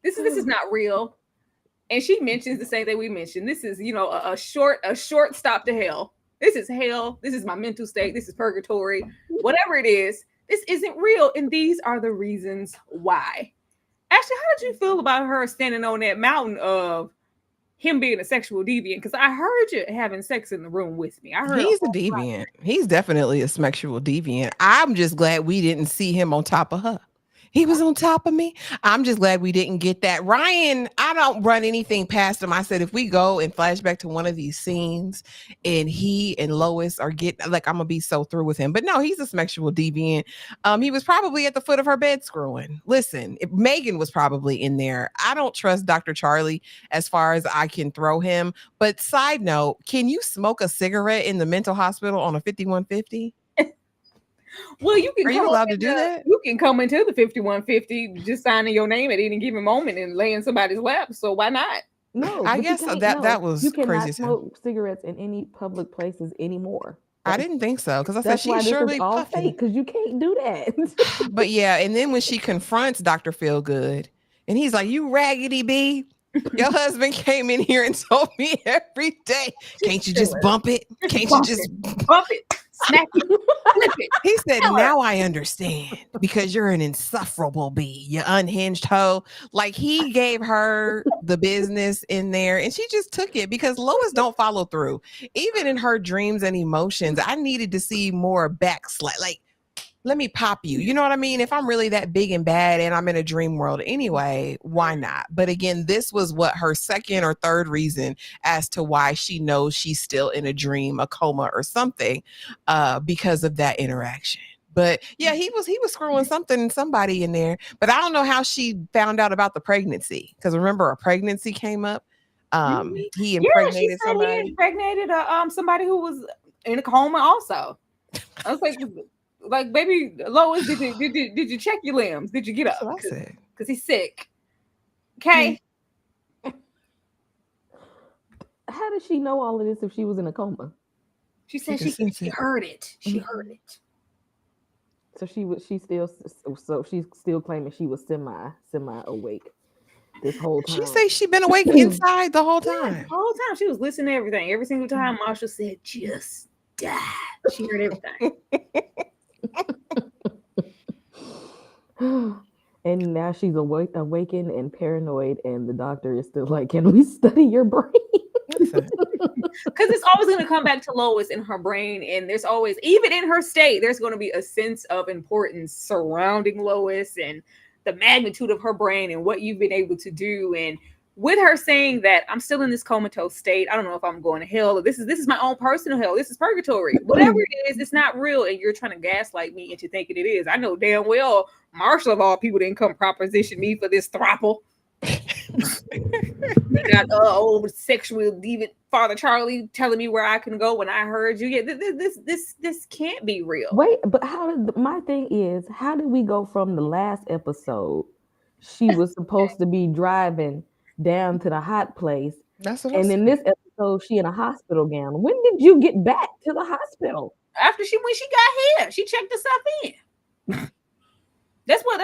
This is not real. And she mentions the same thing we mentioned. This is, a short stop to hell. This is hell. This is my mental state. This is purgatory. Whatever it is, this isn't real. And these are the reasons why. Ashley, how did you feel about her standing on that mountain of him being a sexual deviant? Because I heard you having sex in the room with me. I heard he's a deviant. He's definitely a sexual deviant. I'm just glad we didn't see him on top of her. He was on top of me. I'm just glad we didn't get that. Ryan, I don't run anything past him. I said, if we go and flash back to one of these scenes and he and Lois are getting, like, I'm going to be so through with him. But no, he's a sexual deviant. He was probably at the foot of her bed screwing. Listen, Megan was probably in there. I don't trust Dr. Charlie as far as I can throw him. But side note, can you smoke a cigarette in the mental hospital on a 5150? Well, you can. Are you allowed to do that? You can come into the 5150 just signing your name at any given moment and lay in somebody's lap. So why not? No, I guess that was you cannot crazy. Smoke cigarettes in any public places anymore. I didn't think so because I said That's why she's this is surely all puffing. fake, because you can't do that. But yeah, and then when she confronts Dr. Feelgood, and he's like, "You raggedy bee, your husband came in here and told me every day, can't you just bump it? Can't you just bump it, smack it, flip it?" He said, Tell her. "Now I understand because you're an insufferable bee, you unhinged hoe." Like he gave her the business in there and she just took it because Lois don't follow through. Even in her dreams and emotions, I needed to see more backslide. Like, let me pop you. You know what I mean? If I'm really that big and bad and I'm in a dream world anyway, why not? But again, this was what her second or third reason as to why she knows she's still in a dream, a coma or something, because of that interaction. But yeah, he was screwing somebody in there. But I don't know how she found out about the pregnancy. Because remember, a pregnancy came up. He She impregnated said he somebody. impregnated somebody who was in a coma also. I was like, baby Lois, did you check your limbs? Did you get up? That's what I said. Because he's sick. Okay. How did she know all of this if she was in a coma? She said she heard it. She heard it. So she's still claiming she was semi awake this whole time. She say she been awake inside the whole time. Yeah, the whole time she was listening to everything. Every single time Marshall said, "Just die," she heard everything. And now she's awakened and paranoid, and the doctor is still like, "Can we study your brain?" Because it's always going to come back to Lois in her brain, and there's always, even in her state, there's going to be a sense of importance surrounding Lois and the magnitude of her brain and what you've been able to do. And with her saying that I'm still in this comatose state, I don't know if I'm going to hell, or this is my own personal hell, this is purgatory, whatever it is, it's not real, and you're trying to gaslight me into thinking it is. I know damn well Marshall of all people didn't come proposition me for this throttle. We got old sexual deviant Father Charlie telling me where I can go when I heard you. Yeah, this can't be real. Wait, but my thing is, how did we go from the last episode? She was supposed to be driving down to the hot place, and in this episode, she in a hospital gown. When did you get back to the hospital? When she got here, she checked herself in. That's what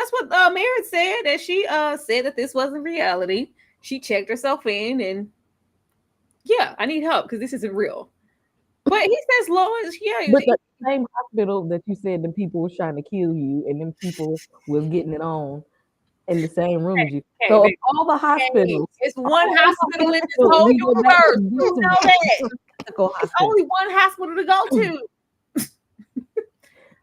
Merritt said. That she said that this wasn't reality. She checked herself in, and yeah, I need help because this isn't real. But he says, Lois, but the same hospital that you said the people was trying to kill you, and then people was getting it on in the same room as you. So of all the hospitals, it's one hospital in this whole universe. You know that. It's only one hospital to go to.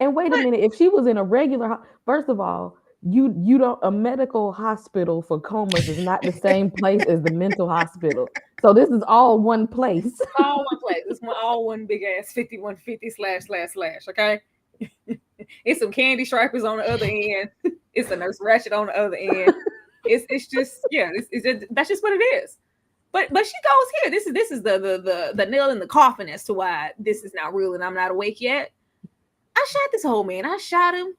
And wait a minute, if she was in a regular, first of all, you don't, a medical hospital for comas is not the same place as the mental hospital. So this is all one place. It's all one place. It's all one big ass 5150 / okay. It's some candy stripers on the other end. It's a Nurse Ratched on the other end. It's just, yeah, that's just what it is. But she goes here. This is the nail in the coffin as to why this is not real and I'm not awake yet. I shot this whole man. I shot him.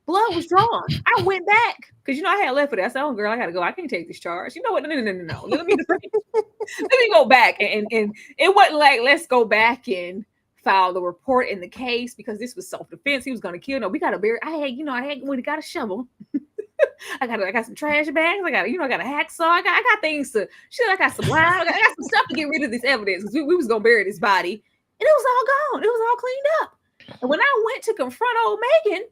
Blood was drawn. I went back because I had left for that. I said, "Oh, girl, I gotta go. I can't take this charge." You know what? No. Let me go back. And it wasn't like, let's go back and file the report in the case because this was self-defense. He was gonna kill. No, we gotta bury. We got a shovel. I got some trash bags. I got a hacksaw. I got things to shit. I got some loud. I got some stuff to get rid of this evidence because we was gonna bury this body, and it was all gone. It was all cleaned up. And when I went to confront old Megan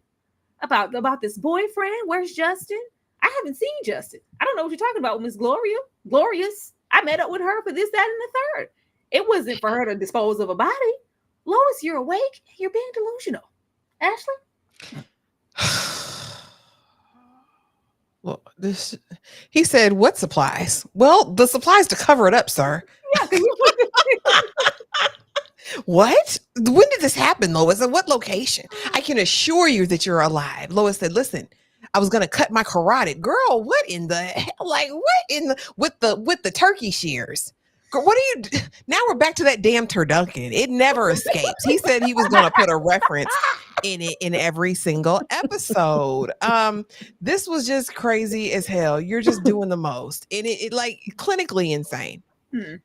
about this boyfriend, where's Justin? I haven't seen Justin. I don't know what you're talking about with Miss Glorious. I met up with her for this, that, and the third. It wasn't for her to dispose of a body. Lois, you're awake. You're being delusional. Ashley? Well, he said, "What supplies?" Well, the supplies to cover it up, sir. Yeah. What? When did this happen, Lois? At what location? I can assure you that you're alive. Lois said, "Listen, I was gonna cut my carotid." Girl, what in the hell? Like, what in the with the turkey shears? Girl, what are you? Now we're back to that damn turducken. It never escapes. He said he was gonna put a reference in it in every single episode. This was just crazy as hell. You're just doing the most. And it like clinically insane.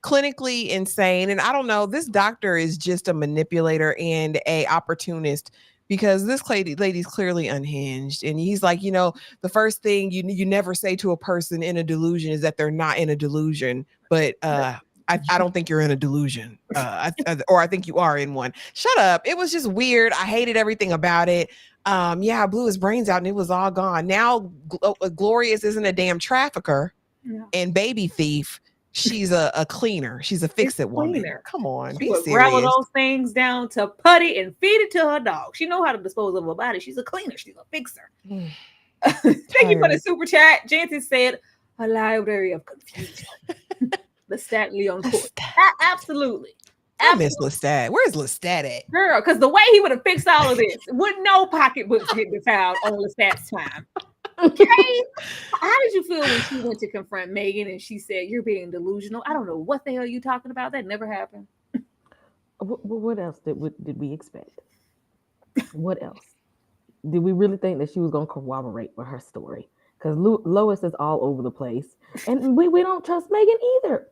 clinically insane. And I don't know, this doctor is just a manipulator and a opportunist, because this lady's clearly unhinged. And he's like, the first thing you never say to a person in a delusion is that they're not in a delusion. But I don't think you're in a delusion. Or I think you are in one. Shut up. It was just weird. I hated everything about it. I blew his brains out and it was all gone. Now Glorious isn't a damn trafficker and baby thief. She's a cleaner. She's a fix-it woman. Come on, be serious. Gravel those things down to putty and feed it to her dog. She know how to dispose of her body. She's a cleaner. She's a fixer. Thank you for the super chat. Jansen said, a library of confusion. Lestat Leon Court. Absolutely. I miss Lestat. Where's Lestat at? Girl, because the way he would have fixed all of this, with no pocketbooks getting found on Lestat's time. Okay. How did you feel when she went to confront Megan and she said, you're being delusional? I don't know what the hell you talking about. That never happened. What else did we expect? What else? Did we really think that she was going to corroborate with her story? Because Lois is all over the place. And we don't trust Megan either.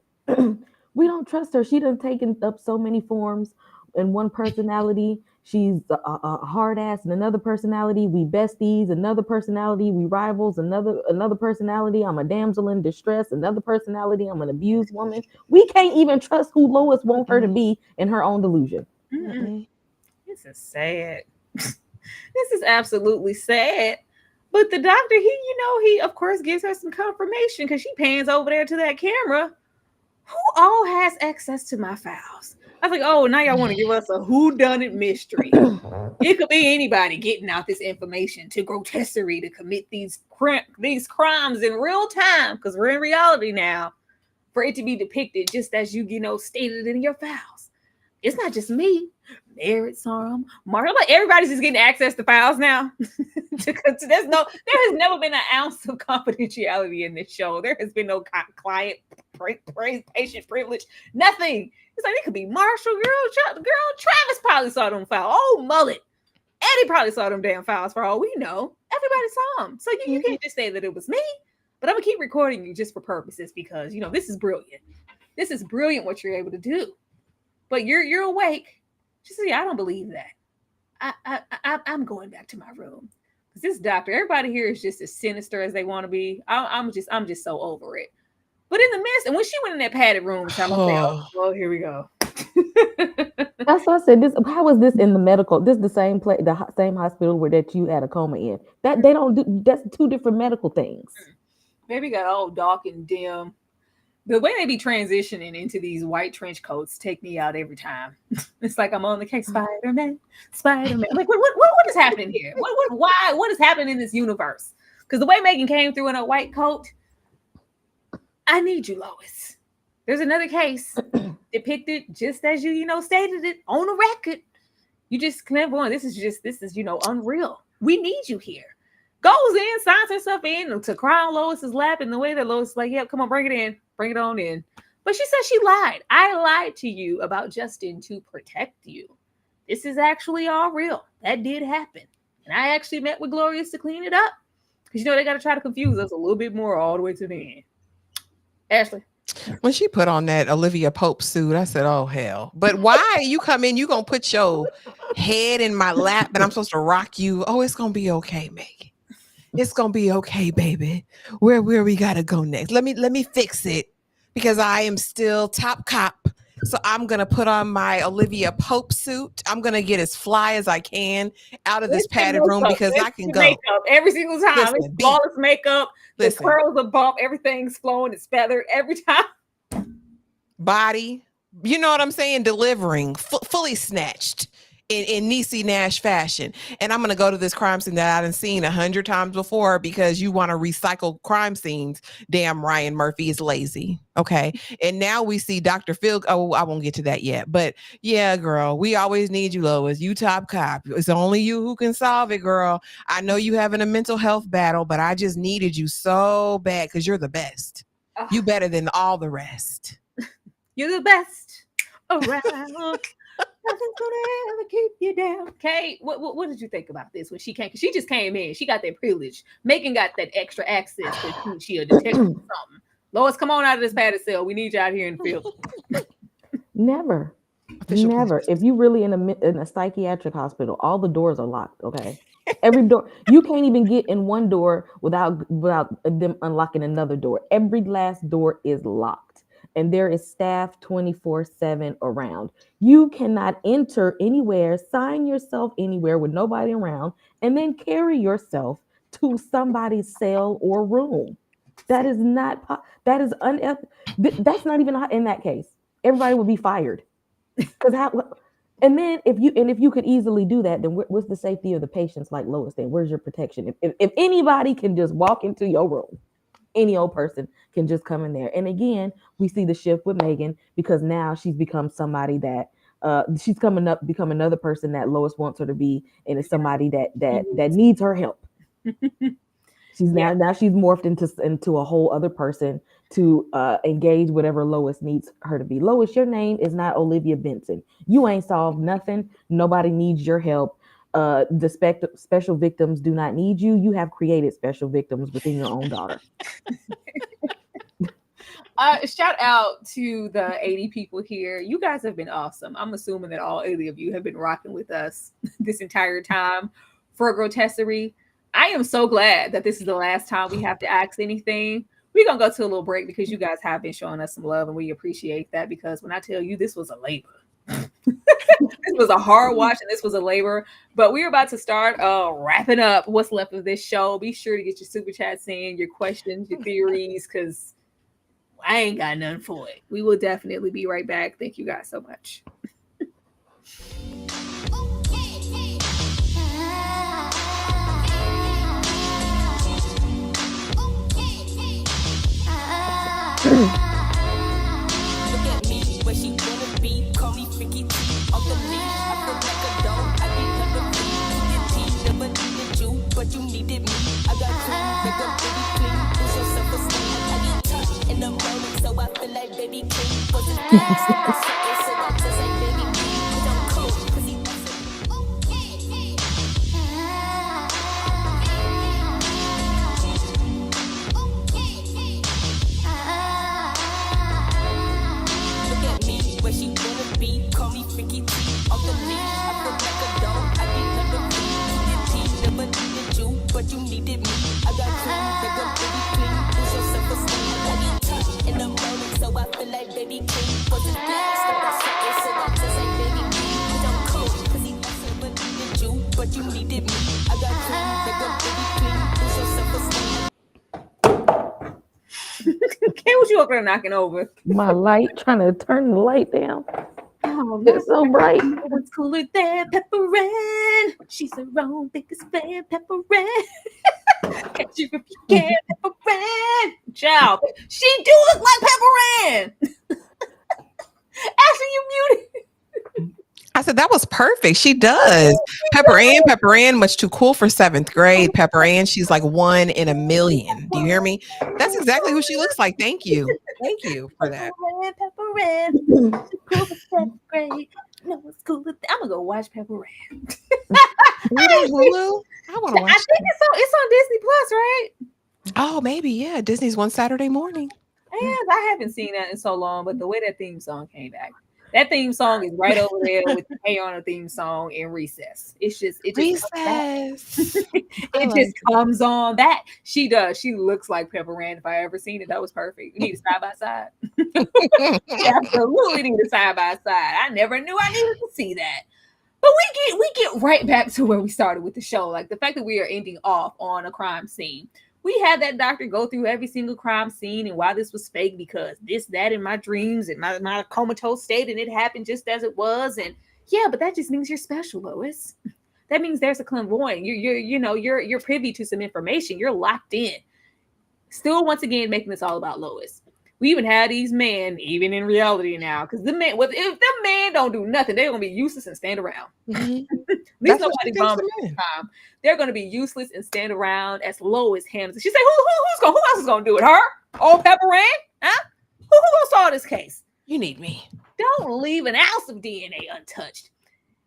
We don't trust her. She done taken up so many forms in one personality. She's a hard ass in another personality. We besties, another personality. We rivals, another personality. I'm a damsel in distress, another personality. I'm an abused woman. We can't even trust who Lois wants her to be in her own delusion. This is sad. This is absolutely sad. But the doctor, he of course gives her some confirmation because she pans over there to that camera. Who all has access to my files? I was like, oh, now y'all want to give us a whodunit mystery. It could be anybody getting out this information to Grotesquerie to commit these crimes in real time, because we're in reality now, for it to be depicted just as you stated in your files. It's not just me. Merritt saw them. Mark, like everybody's just getting access to files now. There has never been an ounce of confidentiality in this show. There has been no client, patient privilege, nothing. It's like it could be Marshall, girl. Travis probably saw them files. Oh, Mullet. Eddie probably saw them damn files for all we know. Everybody saw them. So you can't just say that it was me. But I'm gonna keep recording you just for purposes because this is brilliant. This is brilliant what you're able to do. But you're awake. She said, "Yeah, I don't believe that. I'm going back to my room." Because this doctor, everybody here is just as sinister as they want to be. I'm just so over it. But in the midst, and when she went in that padded room, oh, here we go. That's what I said. How is this in the medical? This is the same place, the same hospital where that you had a coma in. That they don't do. That's two different medical things. Baby got all dark and dim. The way they be transitioning into these white trench coats take me out every time. It's like I'm on the case. Spider-Man. Like what is happening here? What is happening in this universe? Because the way Megan came through in a white coat, I need you, Lois. There's another case depicted just as you stated it on the record. You just clairvoyant. This is unreal. We need you here. Goes in, signs herself in to cry on Lois's lap in the way that Lois is like, "Yep, come on, bring it in. Bring it on in." But she says she lied. I lied to you about Justin to protect you. This is actually all real. That did happen. And I actually met with Glorious to clean it up. Because they got to try to confuse us a little bit more all the way to the end. Ashley. When she put on that Olivia Pope suit, I said, oh, hell. But why you come in, you going to put your head in my lap and I'm supposed to rock you? Oh, it's going to be okay, Megan. It's going to be okay, baby. Where we got to go next? Let me fix it because I am still top cop. So I'm going to put on my Olivia Pope suit. I'm going to get as fly as I can out of this padded room because I can go. Makeup every single time. It's flawless makeup. The curls are bump. Everything's flowing. It's feathered every time. Body. You know what I'm saying? Delivering. Fully snatched. In Niecy Nash fashion. And I'm going to go to this crime scene that I done seen 100 times before because you want to recycle crime scenes. Damn, Ryan Murphy is lazy. Okay. And now we see Dr. Phil. Oh, I won't get to that yet. But yeah, girl, we always need you, Lois. You top cop. It's only you who can solve it, girl. I know you having a mental health battle, but I just needed you so bad because you're the best. You better than all the rest. You're the best around. Nothing's gonna ever keep you down. Kate, what did you think about this when she came? Because she just came in. She got that privilege. Megan got that extra access because she a detective or something. Lois, come on out of this padded cell. We need you out here in the field. Never. Official Never. positions. If you really in a psychiatric hospital, all the doors are locked. Okay, every door. You can't even get in one door without them unlocking another door. Every last door is locked, and there is staff 24/7 around. You cannot enter anywhere, sign yourself anywhere with nobody around, and then carry yourself to somebody's cell or room. That is not. That is That's not even in that case. Everybody would be fired. Because how? And if you could easily do that, then what's the safety of the patients? Like Lois said, where's your protection? If anybody can just walk into your room, any old person can just come in there. And again, we see the shift with Megan because now she's become somebody that she's coming up, become another person that Lois wants her to be, and it's somebody that needs her help. She's now she's morphed into a whole other person to engage whatever Lois needs her to be. Lois, your name is not Olivia Benson. You ain't solved nothing. Nobody needs your help. The special victims do not need you. You have created special victims within your own daughter. Shout out to the 80 people here. You guys have been awesome. I'm assuming that all 80 of you have been rocking with us this entire time for Grotesquerie. I am so glad that this is the last time we have to ask anything. We're going to go to a little break because you guys have been showing us some love and we appreciate that, because when I tell you this was a labor, this was a hard watch and this was a labor, but we're about to start wrapping up what's left of this show. Be sure to get your super chats in, your questions, your theories, because I ain't got none for it. We will definitely be right back. Thank you guys so much. Look at me, where she wanna be. Call me Freaky T on the leash. I feel like a dog. I need her to be. Never needed you, but you needed me. I got cream, make a baby clean. Lose your self-esteem. I get touched in the morning, so I feel like baby king. Was it fast? So I just like baby me. But I'm cool, cause he where she wanna be, call me Freaky T off the leash. I feel like a dog, I need her to be. Never needed you, but you needed me. I got cream, make a baby clean. Lose your self-esteem. I get touched in the morning, so I feel like baby king. Was it fast? So I just like baby me. But I'm cool, cause he never needed you, but you needed me. I got cream, make a baby clean. Lose your self-esteem. Okay, what you up there knocking over? My light, trying to turn the light down. Oh, It's so bright. no one's cooler than Pepper Ann. She's her own biggest fan, Pepper Ann. Catch you if you can, Pepper Ann. Ciao. She do look like Pepper Ann. Ashley, you muted. I said that was perfect. She does. Pepper Ann, much too cool for 7th grade. Pepper Ann, she's like 1 in a million. Do you hear me? That's exactly who she looks like. Thank you for that. Pepper Ann. Cool for 7th grade. No, it's cool. I'm gonna go watch Pepper Ann. Hulu? I want to watch. I think it's on Disney Plus, right? Oh, maybe, yeah. Disney's one Saturday morning. Yeah, I haven't seen that in so long, but the way that theme song came back. That theme song is right over there with the Hey on a theme song in Recess. It just Recess. it just comes on. That she does. She looks like Pepper Ann. If I ever seen it, that was perfect. You need a side by side. Absolutely need a side by side. I never knew I needed to see that. But we get right back to where we started with the show. Like the fact that we are ending off on a crime scene. We had that doctor go through every single crime scene and why this was fake, because this, that, in my dreams and my comatose state, and it happened just as it was. And yeah, but that just means you're special, Lois. That means there's a clairvoyant. You're privy to some information. You're locked in. Still, once again, making this all about Lois. We even had these men, even in reality now, because if the man don't do nothing, they're gonna be useless and stand around. Mm-hmm. At least nobody bombed this time. They're gonna be useless and stand around as Lois handles it. She said, who else is gonna do it? Her? Old Pepper Ann? Huh? Who gonna solve this case? You need me. Don't leave an ounce of DNA untouched.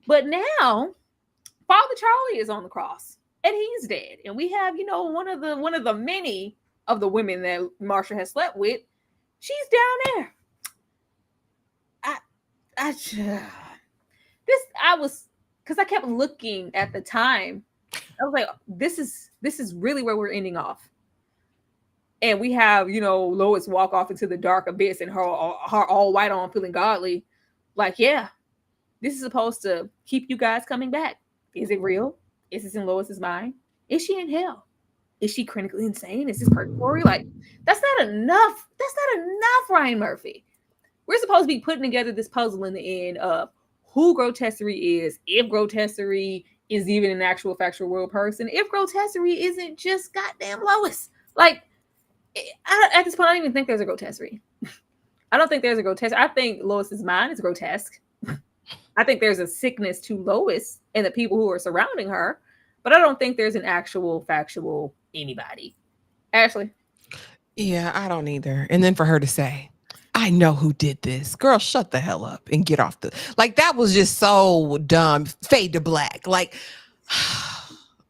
But now, Father Charlie is on the cross and he's dead, and we have one of the many of the women that Marsha has slept with She's down there. I this I was because I kept looking at the time. I was like, this is really where we're ending off. And we have, Lois walk off into the dark abyss and her all white on feeling godly. Like, yeah, this is supposed to keep you guys coming back. Is it real? Is this in Lois's mind? Is she in hell? Is she critically insane? Is this purgatory? Like, that's not enough. That's not enough, Ryan Murphy. We're supposed to be putting together this puzzle in the end of who Grotesquerie is, if Grotesquerie is even an actual factual real person, if Grotesquerie isn't just goddamn Lois. Like, at this point, I don't even think there's a Grotesquerie. I don't think there's a grotesque. I think Lois's mind is grotesque. I think there's a sickness to Lois and the people who are surrounding her, but I don't think there's an actual factual anybody. Ashley? Yeah, I don't either. And then for her to say, I know who did this. Girl, shut the hell up and get off the... Like, that was just so dumb. Fade to black. Like,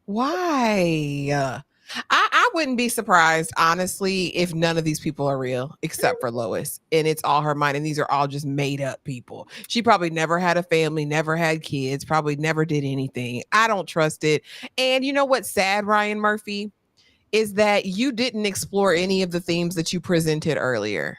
why? I wouldn't be surprised, honestly, if none of these people are real, except for Lois. And it's all her mind. And these are all just made up people. She probably never had a family, never had kids, probably never did anything. I don't trust it. And you know what's sad, Ryan Murphy? Is that you didn't explore any of the themes that you presented earlier.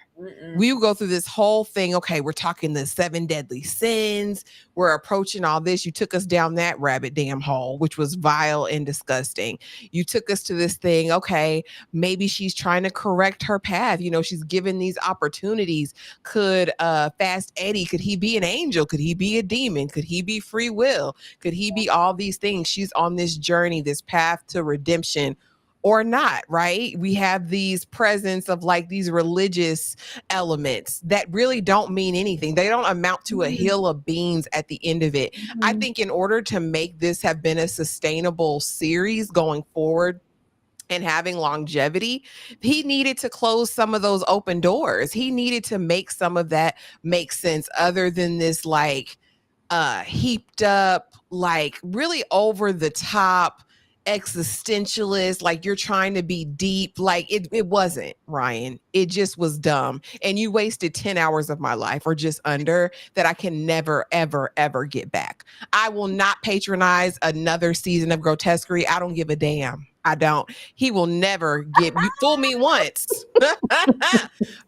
We go through this whole thing. Okay, we're talking the 7 deadly sins. We're approaching all this. You took us down that rabbit damn hole, which was vile and disgusting. You took us to this thing. Okay, maybe she's trying to correct her path. She's given these opportunities. Could Fast Eddie, could he be an angel? Could he be a demon? Could he be free will? Could he be all these things? She's on this journey, this path to redemption. Or not, right? We have these presence of like these religious elements that really don't mean anything. They don't amount to a hill of beans at the end of it. I think in order to make this have been a sustainable series going forward and having longevity, he needed to close some of those open doors. He needed to make some of that make sense other than this like heaped up, like really over the top existentialist, like you're trying to be deep. Like it wasn't, Ryan. It just was dumb. And you wasted 10 hours of my life or just under that I can never, ever, ever get back. I will not patronize another season of Grotesquerie. I don't give a damn. I don't. He will never get you. Fool me once.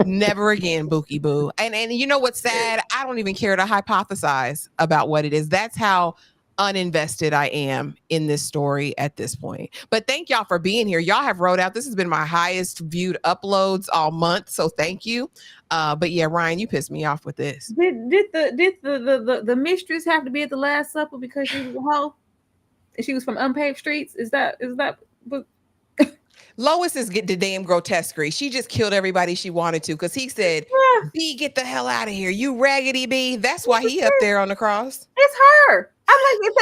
Never again, Bookie Boo. And you know what's sad? I don't even care to hypothesize about what it is. That's how uninvested I am in this story at this point. But thank y'all for being here. Y'all have wrote out. This has been my highest viewed uploads all month. So thank you. But yeah, Ryan, you pissed me off with this. Did the mistress have to be at the Last Supper because she was a hoe? And she was from unpaved streets? Is that Lois is the damn Grotesquerie. She just killed everybody she wanted to because he said, B, get the hell out of here. You raggedy B. That's why he up there on the cross. It's her. I'm like,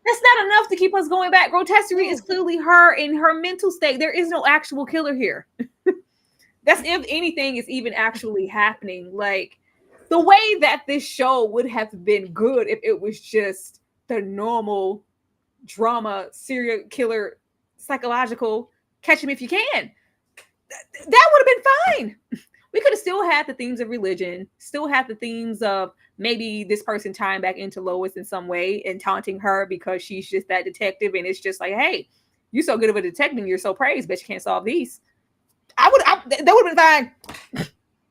that's not enough to keep us going back. Grotesquerie is clearly her in her mental state. There is no actual killer here. That's if anything is even actually happening. Like the way that this show would have been good if it was just the normal drama, serial killer, psychological, catch him if you can. That would have been fine. We could have still had the themes of religion, still had the themes of maybe this person tying back into Lois in some way and taunting her because she's just that detective. And it's just like, hey, you're so good of a detective and you're so praised, but you can't solve these. That would have been fine.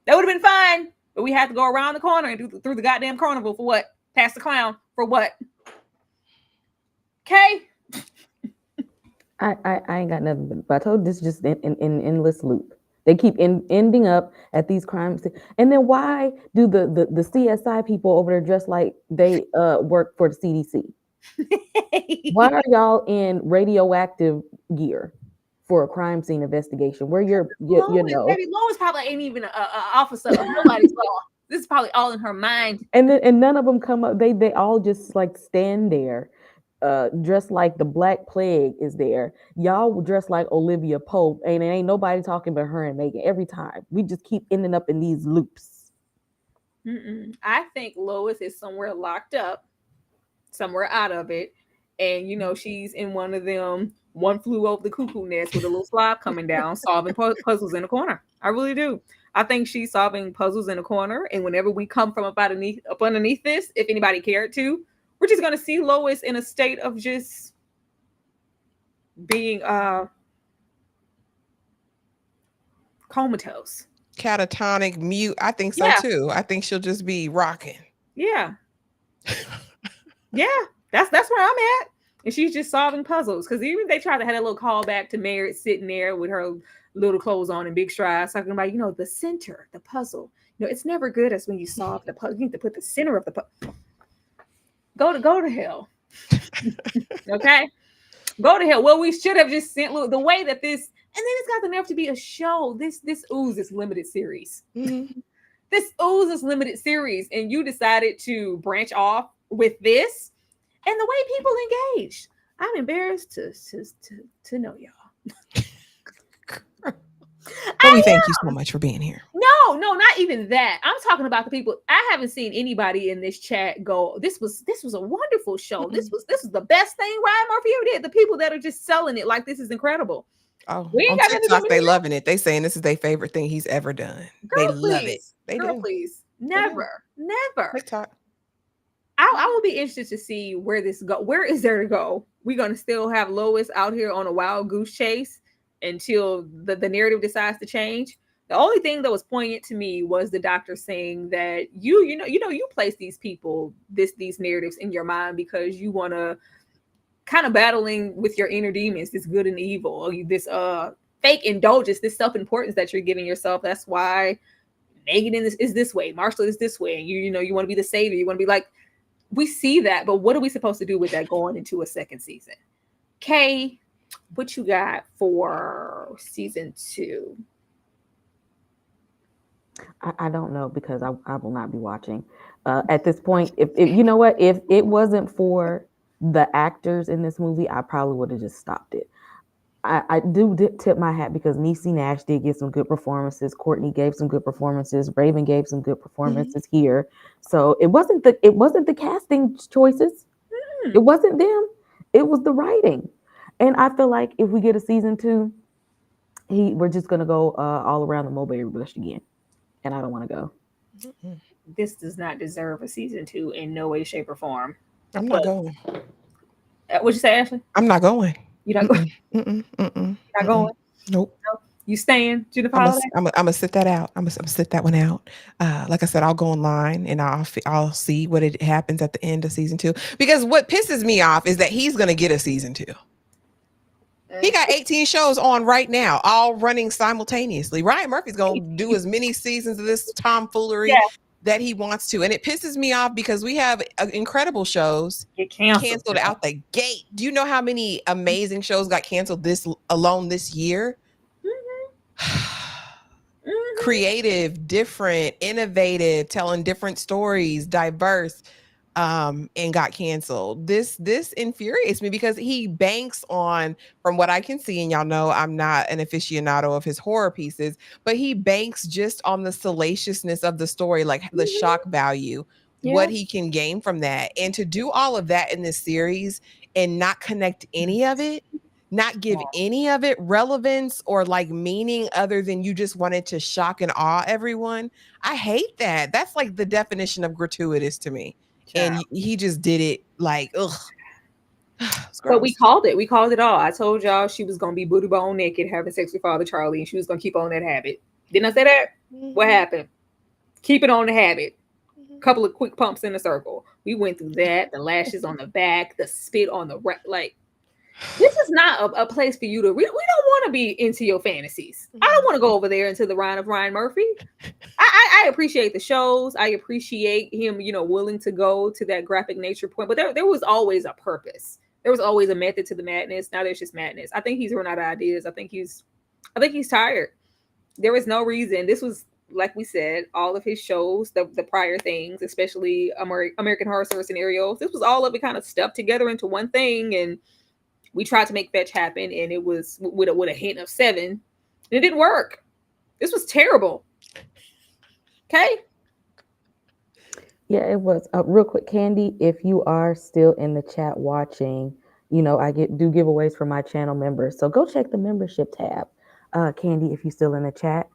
That would have been fine. But we had to go around the corner and do through the goddamn carnival for what? Past the clown for what? Okay. I ain't got nothing, but I told you this is just an endless loop. They keep ending up at these crimes. And then why do the CSI people over there dressed like they work for the CDC? Why are y'all in radioactive gear for a crime scene investigation? Where you know. Baby Lois probably ain't even an officer of nobody's law. This is probably all in her mind. And none of them come up. They all just like stand there. Dressed like the Black Plague is there. Y'all dressed like Olivia Pope, and ain't nobody talking but her and Megan every time. We just keep ending up in these loops. I think Lois is somewhere locked up, somewhere out of it, and she's in one of them. One flew over the cuckoo nest with a little slob coming down, solving puzzles in a corner. I really do. I think she's solving puzzles in a corner. And whenever we come from up underneath this, if anybody cared to, we're just gonna see Lois in a state of just being comatose. Catatonic, mute. I think so Yeah. too. I think she'll just be rocking. Yeah. Yeah. That's where I'm at. And she's just solving puzzles. Because even they tried to have a little callback to Merritt sitting there with her little clothes on and big strides, talking about, the center, the puzzle. It's never good as when you solve the puzzle. You need to put the center of the puzzle. Go to hell. Okay? Go to hell. Well, we should have just sent the way that this, and then it's got the nerve to be a show. This oozes limited series. Mm-hmm. This oozes limited series, and you decided to branch off with this, and the way people engaged. I'm embarrassed to know y'all. But we thank you so much for being here. No, not even that. I'm talking about the people. I haven't seen anybody in this chat go, this was a wonderful show. Mm-mm. This was the best thing Ryan Murphy ever did. The people that are just selling it like this is incredible. Oh, We ain't on got nothing to TikTok, do they with loving it. They saying this is their favorite thing he's ever done. Girl, they love it. please. They Girl, do. please. Never. TikTok. I will be interested to see where this go. Where is there to go? We're gonna still have Lois out here on a wild goose chase until the narrative decides to change. The only thing that was poignant to me was the doctor saying that you place these people, these narratives in your mind because you want to kind of battling with your inner demons, this good and evil, or this fake indulgence, this self-importance that you're giving yourself. That's why Megan is this way, Marshall is this way, and you want to be the savior. You want to be like, we see that, but what are we supposed to do with that going into a second season? Kay, what you got for season 2? I don't know because I will not be watching. At this point, if you know what, if it wasn't for the actors in this movie, I probably would have just stopped it. I do tip my hat because Niecy Nash did give some good performances. Courtney gave some good performances. Raven gave some good performances here. So it wasn't the casting choices. It wasn't them. It was the writing. And I feel like if we get a season 2, we're just gonna go all around the Mulberry Bush again, and I don't want to go. This does not deserve a season 2 in no way, shape, or form. I'm not going. What'd you say, Ashley? I'm not going. You not going? Not going? Nope. No. You staying, Jennifer? I'm gonna sit that out. I'm gonna sit that one out. Like I said, I'll go online and I'll see what it happens at the end of season 2. Because what pisses me off is that he's gonna get a season 2. He got 18 shows on right now, all running simultaneously. Ryan Murphy's gonna do as many seasons of this tomfoolery that he wants to, and it pisses me off because we have incredible shows get canceled out the gate. Do you know how many amazing shows got canceled this year? Creative, different, innovative, telling different stories, diverse, and got canceled. This infuriates me because he banks on, from what I can see, and y'all know I'm not an aficionado of his horror pieces, but he banks just on the salaciousness of the story, like the shock value, what he can gain from that. And to do all of that in this series and not connect any of it, not give any of it relevance or like meaning other than you just wanted to shock and awe everyone. I hate that. That's like the definition of gratuitous to me. And he just did it like, ugh. But we called it. We called it all. I told y'all she was going to be booty bone naked having sex with Father Charlie, and she was going to keep on that habit. Didn't I say that? What happened? Keep it on the habit. Couple of quick pumps in a circle. We went through that. The lashes on the back, the spit on the like. This is not a place for you to. We don't want to be into your fantasies. I don't want to go over there into the Ryan of Ryan Murphy. I appreciate the shows. I appreciate him, willing to go to that graphic nature point. But there was always a purpose. There was always a method to the madness. Now there's just madness. I think he's run out of ideas. I think he's tired. There was no reason. This was, like we said, all of his shows, the prior things, especially American Horror Story scenarios. This was all of it kind of stuffed together into one thing, and we tried to make fetch happen, and it was with a hint of 7, and it didn't work. This was terrible. Okay. Yeah, it was. Real quick, Candy, if you are still in the chat watching, I do giveaways for my channel members. So go check the membership tab. Candy, if you're still in the chat.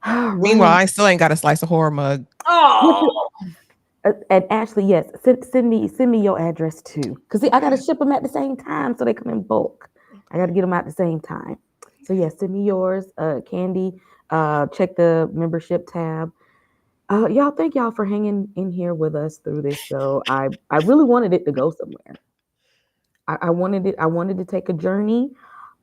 Meanwhile, I still ain't got a slice of horror mug. Oh, And Ashley, yes, send me your address too, because I gotta ship them at the same time, so they come in bulk. I gotta get them out at the same time. So yes, send me yours, Candy. Check the membership tab. Y'all, thank y'all for hanging in here with us through this show. I really wanted it to go somewhere. I wanted it. I wanted to take a journey.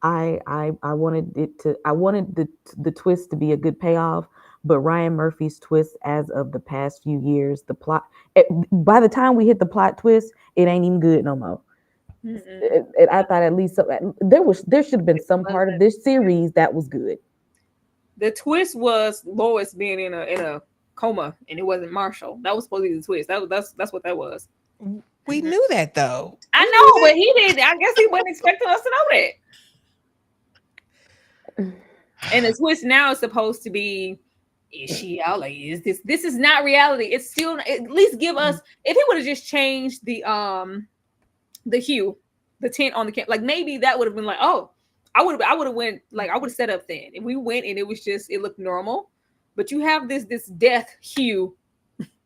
I wanted it to. I wanted the twist to be a good payoff. But Ryan Murphy's twist, as of the past few years, the plot. By the time we hit the plot twist, it ain't even good no more. I thought at least there should have been some part of this series that was good. The twist was Lois being in a coma, and it wasn't Marshall. That was supposed to be the twist. That's what that was. We knew that though. I know, but he didn't. I guess he wasn't expecting us to know that. And the twist now is supposed to be, is she out? Like, is this is not reality. It's still, at least give us, if he would have just changed the hue, the tint on the camp, like maybe that would have been like, oh, I would have went, like I would have set up then. If we went and it was just, it looked normal, but you have this death hue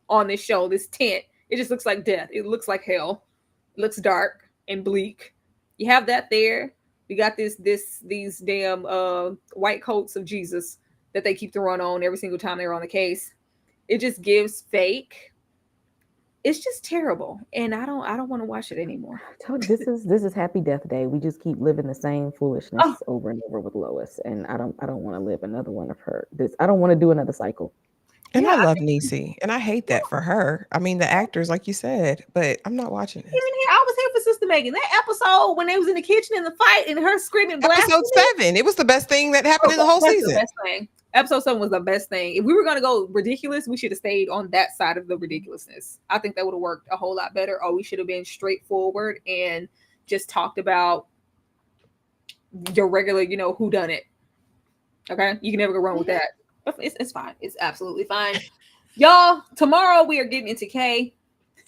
on this show, this tint. It just looks like death. It looks like hell. It looks dark and bleak. You have that there. We got these damn white coats of Jesus that they keep throwing on every single time they're on the case. It just gives fake. It's just terrible, and I don't want to watch it anymore. This is Happy Death Day. We just keep living the same foolishness over and over with Lois, and I don't want to live another one of her. I don't want to do another cycle. And I love Niecy, and I hate that for her. I mean, the actors, like you said, but I'm not watching it. Even here, I was here for Sister Megan. That episode when they was in the kitchen in the fight and her screaming. Episode 7. It was the best thing that happened in the whole season. The best thing. Episode 7 was the best thing. If we were gonna go ridiculous, we should have stayed on that side of the ridiculousness. I think that would have worked a whole lot better. Or we should have been straightforward and just talked about your regular, who done it. Okay, you can never go wrong with that. It's fine. It's absolutely fine. Y'all, tomorrow we are getting into Kay.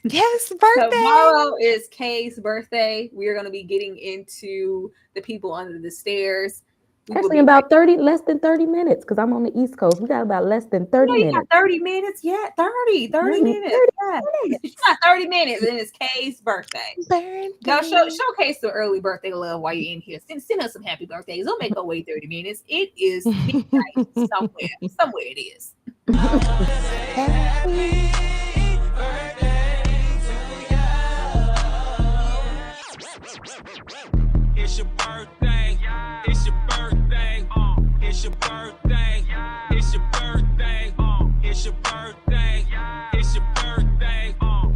Yes, birthday. Tomorrow is Kay's birthday. We are going to be getting into the people under the stairs. Actually, about less than 30 minutes, because I'm on the East Coast. We got about less than 30 minutes. Got 30 minutes? Yeah, 30 minutes. 30 minutes. You got 30 minutes, and it's Kay's birthday. Now, showcase the early birthday love while you're in here. Send us some happy birthdays. Don't make her wait 30 minutes. It is midnight somewhere. Somewhere it is. Happy birthday to you. It's your birthday. It's your birthday. It's your birthday. It's your birthday. It's your birthday. It's your birthday.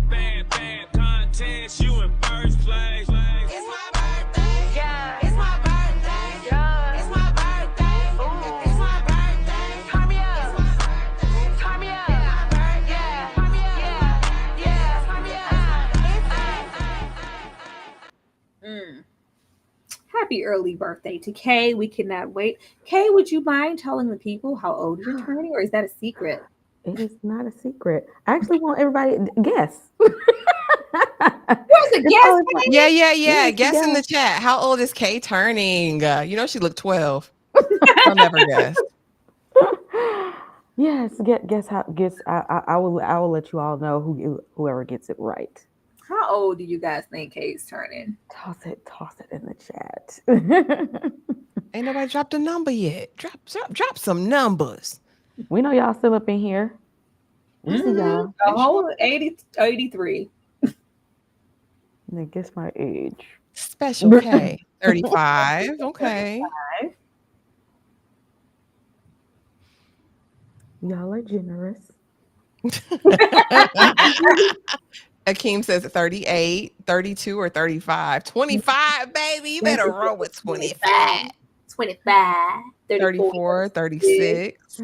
Bad contest. You in first place. It's my birthday. Yeah. It's my birthday. Yeah. It's my birthday. Ooh. It's my birthday. Turn me up. It's my birthday. Turn me up. Yeah. Turn me up. Yeah. Turn me up. Happy early birthday to Kay. We cannot wait. Kay, would you mind telling the people how old you're turning, or is that a secret? It is not a secret. I actually want everybody to guess. Where's the guess? Yeah. Guess in the chat. How old is Kay turning? She looked 12. I'll never guess. Yes, guess how. I will let you all know whoever gets it right. How old do you guys think Kay's turning? Toss it in the chat. Ain't nobody dropped a number yet. Drop some numbers. We know y'all still up in here. We see y'all. A whole 83. Guess my age. Special K. 35. Okay. 35. Y'all are generous. Akeem says 38, 32, or 35. 25, baby. You better roll with 25. 25. 34, 36.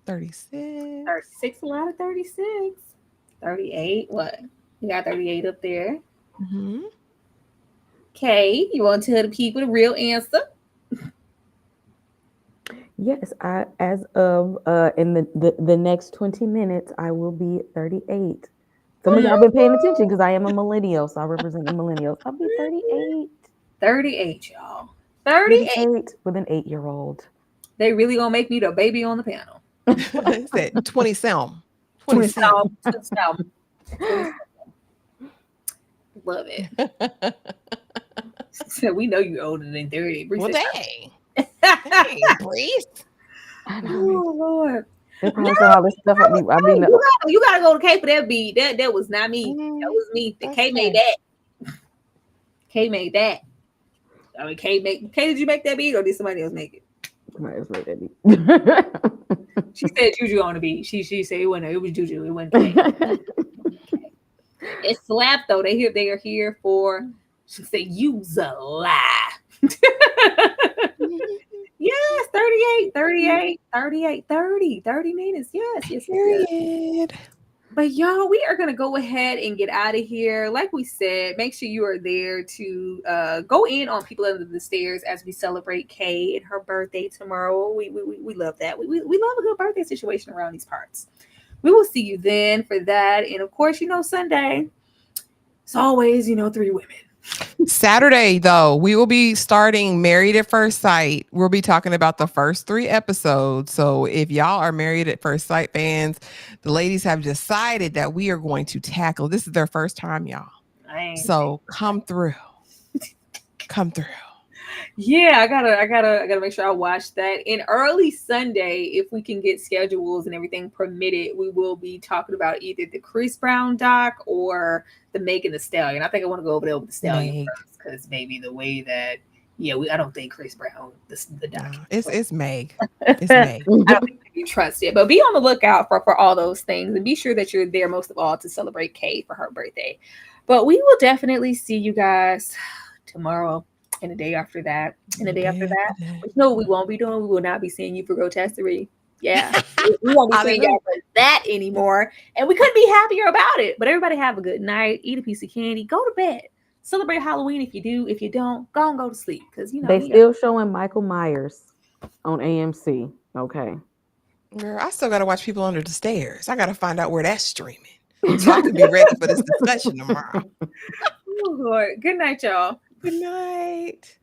36. 36, a lot of 36. 38, what? You got 38 up there. Mm-hmm. Okay, you want to tell the people the real answer? Yes, as of in the next 20 minutes, I will be 38. Some of y'all been paying attention because I am a millennial, so I represent the millennials. I'll be 38. 38, y'all. 38. 38 with an 8-year-old. They really gonna make me the baby on the panel. It said 20 cent. 20 cent. 20 cent. 20 cent. Love it. So we know you're older than 30. Well, Bree dang. Dang, Breeze. I know. Oh Lord. They probably saw all this stuff. I mean, You gotta go to K for that beat. That was not me. That was me. The K made that. K made that. I mean, K, did you make that beat or did somebody else make it? Somebody else made that beat. She said Juju on the beat. She said it wasn't. It was Juju. It wasn't K. Okay. It slapped though. They are here for. She said use a lie. Yes, 38, 30 minutes. Yes. Period. But y'all, we are going to go ahead and get out of here. Like we said, make sure you are there to go in on People Under the Stairs as we celebrate Kay and her birthday tomorrow. We love that. We love a good birthday situation around these parts. We will see you then for that. And of course, Sunday, it's always, 3 women. Saturday, though, we will be starting Married at First Sight. We'll be talking about the first 3 episodes. So if y'all are Married at First Sight fans, the ladies have decided that we are going to tackle. This is their first time, y'all. So come through. Come through. Yeah, I gotta make sure I watch that. And early Sunday, if we can get schedules and everything permitted, we will be talking about either the Chris Brown doc or the Megan Thee Stallion. I think I want to go over there with the Stallion first because maybe the way that I don't think Chris Brown the doc. No, it's Meg. It's Meg. I don't think you trust it, but be on the lookout for all those things and be sure that you're there most of all to celebrate Kay for her birthday. But we will definitely see you guys tomorrow. And the day after that, and the day after that. But you know what we won't be doing? We will not be seeing you for Grotesquerie. Yeah. We won't be seeing y'all for that anymore. And we couldn't be happier about it. But everybody have a good night. Eat a piece of candy. Go to bed. Celebrate Halloween if you do. If you don't, go and go to sleep. Because they still showing Michael Myers on AMC. Okay. Girl, I still gotta watch People Under the Stairs. I gotta find out where that's streaming. So I can be ready for this discussion tomorrow. Oh Lord. Good night, y'all. Good night.